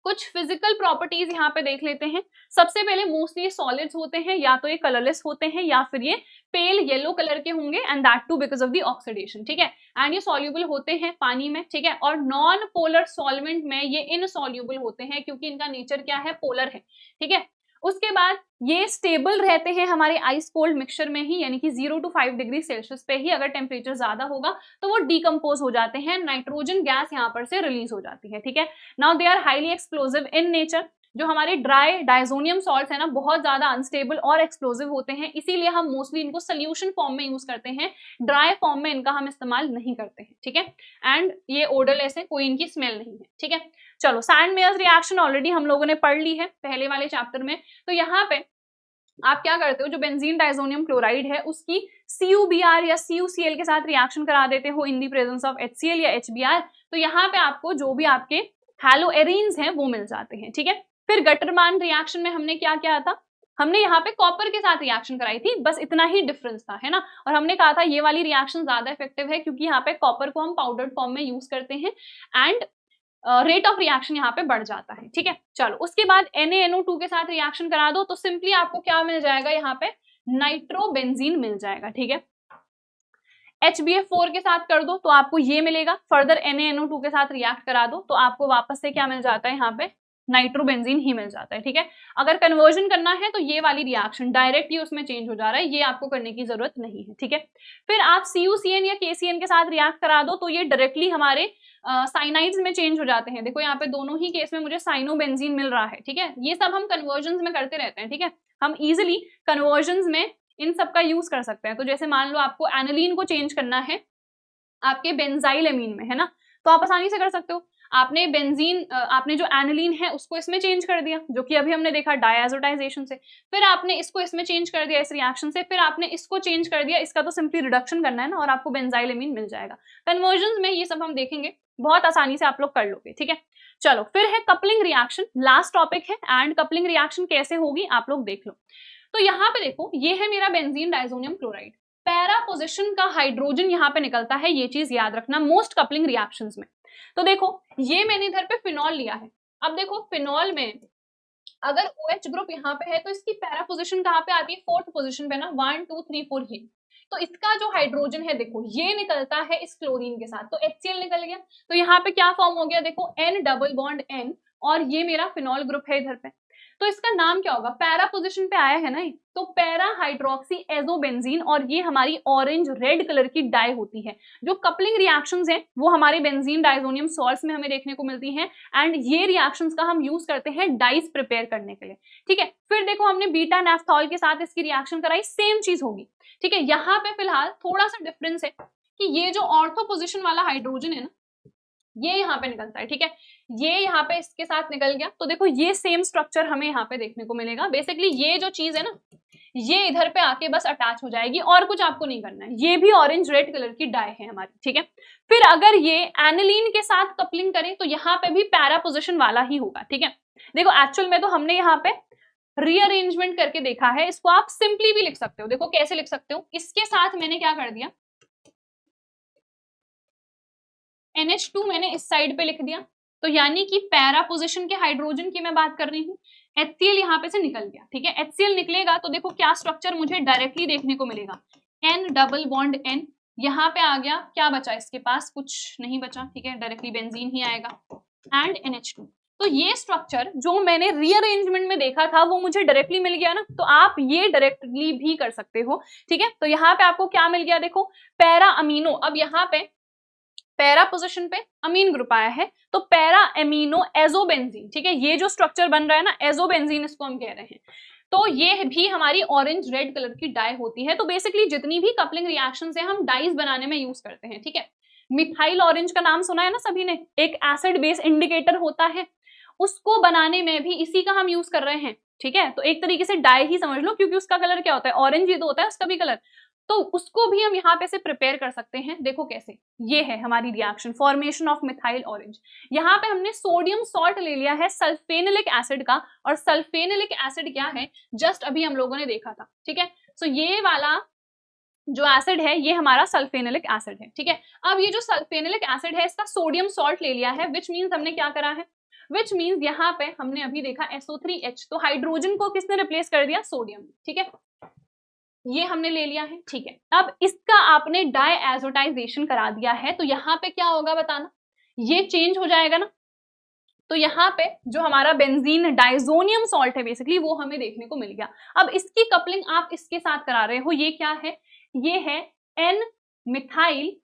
कुछ फिजिकल प्रॉपर्टीज यहाँ पे देख लेते हैं। सबसे पहले मोस्टली सॉलिड्स होते हैं, या तो ये कलरलेस होते हैं या फिर ये पेल येलो कलर के होंगे, and that too because of the oxidation. ठीक है, एंड ये सॉल्युबल होते हैं पानी में। ठीक है, और नॉन पोलर सॉल्वेंट में ये इनसॉल्युबल होते हैं, क्योंकि इनका नेचर क्या है, पोलर है। ठीक है, उसके बाद ये स्टेबल रहते हैं हमारे आइस कोल्ड मिक्सचर में ही, यानी कि 0 to 5 डिग्री सेल्सियस पे ही। अगर टेम्परेचर ज्यादा होगा तो वो डिकम्पोज हो जाते हैं, नाइट्रोजन गैस यहाँ पर से रिलीज हो जाती है। ठीक है, now they are highly explosive in nature. जो हमारे ड्राई डाइजोनियम सॉल्ट्स है ना, बहुत ज्यादा अनस्टेबल और एक्सप्लोजिव होते हैं, इसीलिए हम मोस्टली इनको सोल्यूशन फॉर्म में यूज करते हैं, ड्राई फॉर्म में इनका हम इस्तेमाल नहीं करते हैं। ठीक है, एंड ये ओडरलेस है, कोई इनकी स्मेल नहीं है। ठीक है, चलो सैंड-मेयर्स रिएक्शन ऑलरेडी हम लोगों ने पढ़ ली है पहले वाले चैप्टर में। तो यहाँ पे आप क्या करते हो, जो बेंजीन डाइजोनियम क्लोराइड है उसकी CuBr या CuCl के साथ रिएक्शन करा देते हो इन दी प्रेजेंस ऑफ HCl या HBr। तो यहाँ पे आपको जो भी आपके हैलोएरीन्स हैं वो मिल जाते हैं। ठीक है, फिर गटरमान रिएक्शन में हमने क्या किया था, हमने यहाँ पे कॉपर के साथ रिएक्शन कराई थी, बस इतना ही डिफरेंस था, है ना। और हमने कहा था ये वाली रिएक्शन ज्यादा इफेक्टिव है क्योंकि यहाँ पे कॉपर को हम पाउडर्ड फॉर्म में यूज करते हैं, एंड रेट ऑफ रिएक्शन यहाँ पे बढ़ जाता है। ठीक है, चलो उसके बाद NaNO2 के साथ रिएक्शन करा दो तो सिंपली आपको क्या मिल जाएगा, यहाँ पे नाइट्रोबेंजीन मिल जाएगा। ठीक है, HBF4 के साथ कर दो तो आपको ये मिलेगा। फर्दर NaNO2 के साथ रिएक्ट करा दो तो आपको वापस से क्या मिल जाता है, यहाँ पे नाइट्रोबेंजीन ही मिल जाता है। ठीक है, अगर कन्वर्जन करना है तो ये वाली रिएक्शन डायरेक्टली उसमें चेंज हो जा रहा है, ये आपको करने की जरूरत नहीं है। ठीक है, फिर आप CuCN या KCN के साथ रिएक्ट करा दो तो ये डायरेक्टली हमारे साइनाइड्स में चेंज हो जाते हैं। देखो यहाँ पे दोनों ही केस में मुझे साइनोबेंजीन मिल रहा है। ठीक है, ये सब हम कन्वर्जन में करते रहते हैं। ठीक है, हम इजिली कन्वर्जन में इन सब का यूज कर सकते हैं। तो जैसे मान लो आपको एनिलीन को चेंज करना है आपके बेंजाइल एमीन में, है ना, तो आप आसानी से कर सकते हो। आपने बेंजीन आपने जो एनिलीन है उसको इसमें चेंज कर दिया, जो कि अभी हमने देखा डायजोटाइजेशन से, फिर आपने इसको इसमें चेंज कर दिया इस रिएक्शन से, फिर आपने इसको चेंज कर दिया, इसका तो सिंपली रिडक्शन करना है ना, और आपको बेंजाइल एमीन मिल जाएगा। कन्वर्जन में ये सब हम देखेंगे, बहुत आसानी से आप लोग कर लोगे। ठीक है, चलो फिर है कपलिंग रिएक्शन, लास्ट टॉपिक है, एंड कपलिंग रिएक्शन कैसे होगी आप लोग देख लो। तो यहाँ पे देखो ये है मेरा benzene diazonium chloride, para position का हाइड्रोजन यहाँ पे निकलता है, ये चीज याद रखना मोस्ट कपलिंग रिएक्शंस में। तो देखो ये मैंने इधर पे फिनॉल लिया है। अब देखो फिनॉल में अगर OH ग्रुप यहाँ पे है तो इसकी पैरा पोजीशन कहाँ पे आती है, 4th पोजीशन पे ना, 1 2 3 4 ये। तो इसका जो हाइड्रोजन है देखो ये निकलता है इस क्लोरीन के साथ, तो HCl निकल गया। तो यहाँ पे क्या फॉर्म हो गया, देखो N डबल बॉन्ड N, और ये मेरा फिनॉल ग्रुप है इधर पे। तो इसका नाम क्या होगा, पैरा पोजीशन पे आया है ना, तो पैरा हाइड्रोक्सी एजोबेंजीन, और ये हमारी ऑरेंज रेड कलर की डाई होती है। जो कपलिंग रिएक्शंस हैं वो हमारे बेंजीन डाइजोनियम सॉल्ट्स में हमें देखने को मिलती हैं, एंड ये रिएक्शंस का हम यूज करते हैं डाइस प्रिपेयर करने के लिए। ठीक है, फिर देखो हमने बीटा नेफ्थॉल के साथ इसकी रिएक्शन कराई, सेम चीज होगी। ठीक है, यहाँ पे फिलहाल थोड़ा सा डिफरेंस है कि ये जो ऑर्थो पोजिशन वाला हाइड्रोजन है ना, ये यहाँ पे निकलता है। ठीक है, ये यहाँ पे इसके साथ निकल गया, तो देखो ये सेम स्ट्रक्चर हमें यहाँ पे देखने को मिलेगा। बेसिकली ये जो चीज है ना, ये इधर पे आके बस अटैच हो जाएगी, और कुछ आपको नहीं करना है। ये भी ऑरेंज रेड कलर की डाई है हमारी। ठीक है, फिर अगर ये एनिलीन के साथ कपलिंग करें तो यहाँ पे भी पैरा पोजिशन वाला ही होगा। ठीक है, देखो एक्चुअल में तो हमने यहाँ पे रीअरेंजमेंट करके देखा है, इसको आप सिंपली भी लिख सकते हो। देखो कैसे लिख सकते हो, इसके साथ मैंने क्या कर दिया, NH2 मैंने इस साइड पे लिख दिया, तो यानी कि पैरा पोजीशन के हाइड्रोजन की मैं बात कर रही हूँ। HCl यहाँ पे से निकल गया। ठीक है, HCl निकलेगा तो देखो क्या स्ट्रक्चर मुझे डायरेक्टली देखने को मिलेगा, N डबल बॉन्ड N, यहाँ पे आ गया, क्या बचा इसके पास, कुछ नहीं बचा। ठीक है, डायरेक्टली बेंजीन ही आएगा, एंड NH2। तो ये स्ट्रक्चर जो मैंने रीअरेंजमेंट में देखा था वो मुझे डायरेक्टली मिल गया ना, तो आप ये डायरेक्टली भी कर सकते हो। ठीक है, तो यहाँ पे आपको क्या मिल गया, देखो पैरा अमीनो, अब यहाँ पे पैरा पोजीशन पे अमीन ग्रुप आया है, तो पैरा एमिनो एजोबेंजीन। ठीक है, ये जो स्ट्रक्चर बन रहा है ना, एजोबेंजीन इसको हम कह रहे हैं, तो ये भी हमारी ऑरेंज रेड कलर की डाई होती है। तो बेसिकली जितनी भी कपलिंग रिएक्शंस हैं हम डाइज बनाने में यूज करते हैं। ठीक है, मिथाइल ऑरेंज का नाम सुना है ना सभी ने, एक एसिड बेस इंडिकेटर होता है, उसको बनाने में भी इसी का हम यूज कर रहे हैं। ठीक है, तो एक तरीके से डाई ही समझ लो, क्योंकि उसका कलर क्या होता है, ऑरेंज ही तो होता है उसका भी कलर, तो उसको भी हम यहाँ पे से प्रिपेयर कर सकते हैं। देखो कैसे, ये है हमारी reaction, formation of methyl orange. यहाँ पे हमने सोडियम सॉल्ट ले लिया है सल्फेनिलिक एसिड का, और सल्फेनिलिक एसिड क्या है, जस्ट अभी हम लोगों ने देखा था। ठीक है, सो ये वाला जो एसिड है ये हमारा सल्फेनिलिक एसिड है। ठीक है, अब ये जो सल्फेनिलिक एसिड है इसका सोडियम सॉल्ट ले लिया है, विच मीन्स हमने क्या करा है, विच मीन्स यहाँ पे हमने अभी देखा SO3H, तो हाइड्रोजन को किसने रिप्लेस कर दिया, सोडियम। ठीक है, ये हमने ले लिया है। ठीक है, अब इसका आपने डायएजोटाइजेशन करा दिया है, तो यहाँ पे क्या होगा बताना, ये चेंज हो जाएगा ना, तो यहाँ पे जो हमारा बेंजीन डाइजोनियम सॉल्ट है बेसिकली वो हमें देखने को मिल गया। अब इसकी कपलिंग आप इसके साथ करा रहे हो, ये क्या है, ये है N मिथाइल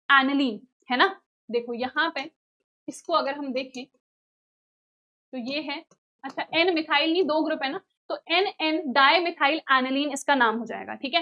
एनिलीन, है ना। देखो यहाँ पे इसको अगर हम देखें तो ये है, अच्छा N मिथाइल नहीं, दो ग्रुप है ना, तो NN डाइमिथाइल एनिलीन इसका नाम हो जाएगा। ठीक है,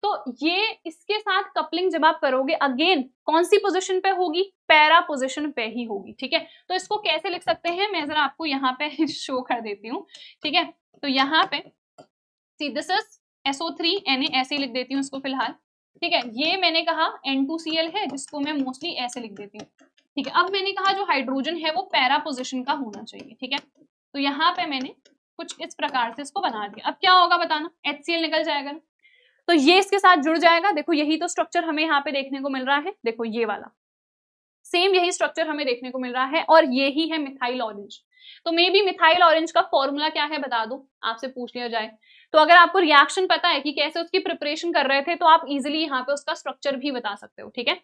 तो ये इसके साथ कपलिंग जब आप करोगे अगेन कौन सी पोजीशन पे होगी, पैरा पोजीशन पे ही होगी। ठीक है, तो इसको कैसे लिख सकते हैं, मैं जरा आपको यहाँ पे शो कर देती हूँ। ठीक है, तो यहाँ पे see this is SO3 Na, ऐसे लिख देती हूँ इसको फिलहाल। ठीक है, ये मैंने कहा N2Cl है, जिसको मैं मोस्टली ऐसे लिख देती हूँ। ठीक है, अब मैंने कहा जो हाइड्रोजन है वो पैरा पोजीशन का होना चाहिए। ठीक है, तो यहाँ पे मैंने कुछ इस प्रकार से इसको बना दिया। अब क्या होगा बताना, HCl निकल जाएगा ना, तो ये इसके साथ जुड़ जाएगा। देखो यही तो स्ट्रक्चर हमें यहाँ पे देखने को मिल रहा है, देखो ये वाला सेम यही स्ट्रक्चर हमें देखने को मिल रहा है, और ये ही है मिथाइल ऑरेंज। तो मे बी मिथाइल ऑरेंज का फॉर्मूला क्या है बता दो, आपसे पूछ लिया जाए तो अगर आपको रिएक्शन पता है कि कैसे उसकी प्रिपरेशन कर रहे थे तो आप इजिली यहाँ पे उसका स्ट्रक्चर भी बता सकते हो। ठीक है,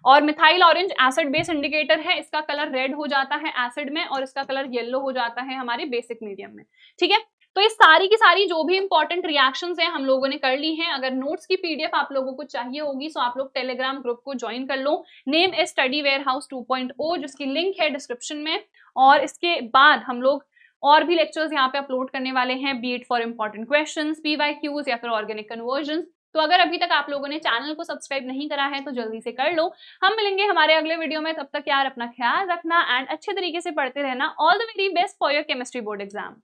और methyl orange acid base indicator है, इसका कलर रेड हो जाता है एसिड में और इसका कलर येलो हो जाता है हमारे बेसिक मीडियम में। ठीक है, तो ये सारी की सारी जो भी इंपॉर्टेंट रिएक्शंस हैं हम लोगों ने कर ली हैं। अगर नोट्स की PDF आप लोगों को चाहिए होगी तो आप लोग टेलीग्राम ग्रुप को ज्वाइन कर लो, नेम इज स्टडी वेयरहाउस 2.0, जिसकी लिंक है डिस्क्रिप्शन में। और इसके बाद हम लोग और भी लेक्चर्स यहाँ पे अपलोड करने वाले हैं, B it for important questions, PYQs या फिर ऑर्गेनिक कन्वर्जन। तो अगर अभी तक आप लोगों ने चैनल को सब्सक्राइब नहीं करा है तो जल्दी से कर लो। हम मिलेंगे हमारे अगले वीडियो में, तब तक यार अपना ख्याल रखना एंड अच्छे तरीके से पढ़ते रहना। All the very best for your chemistry board exam.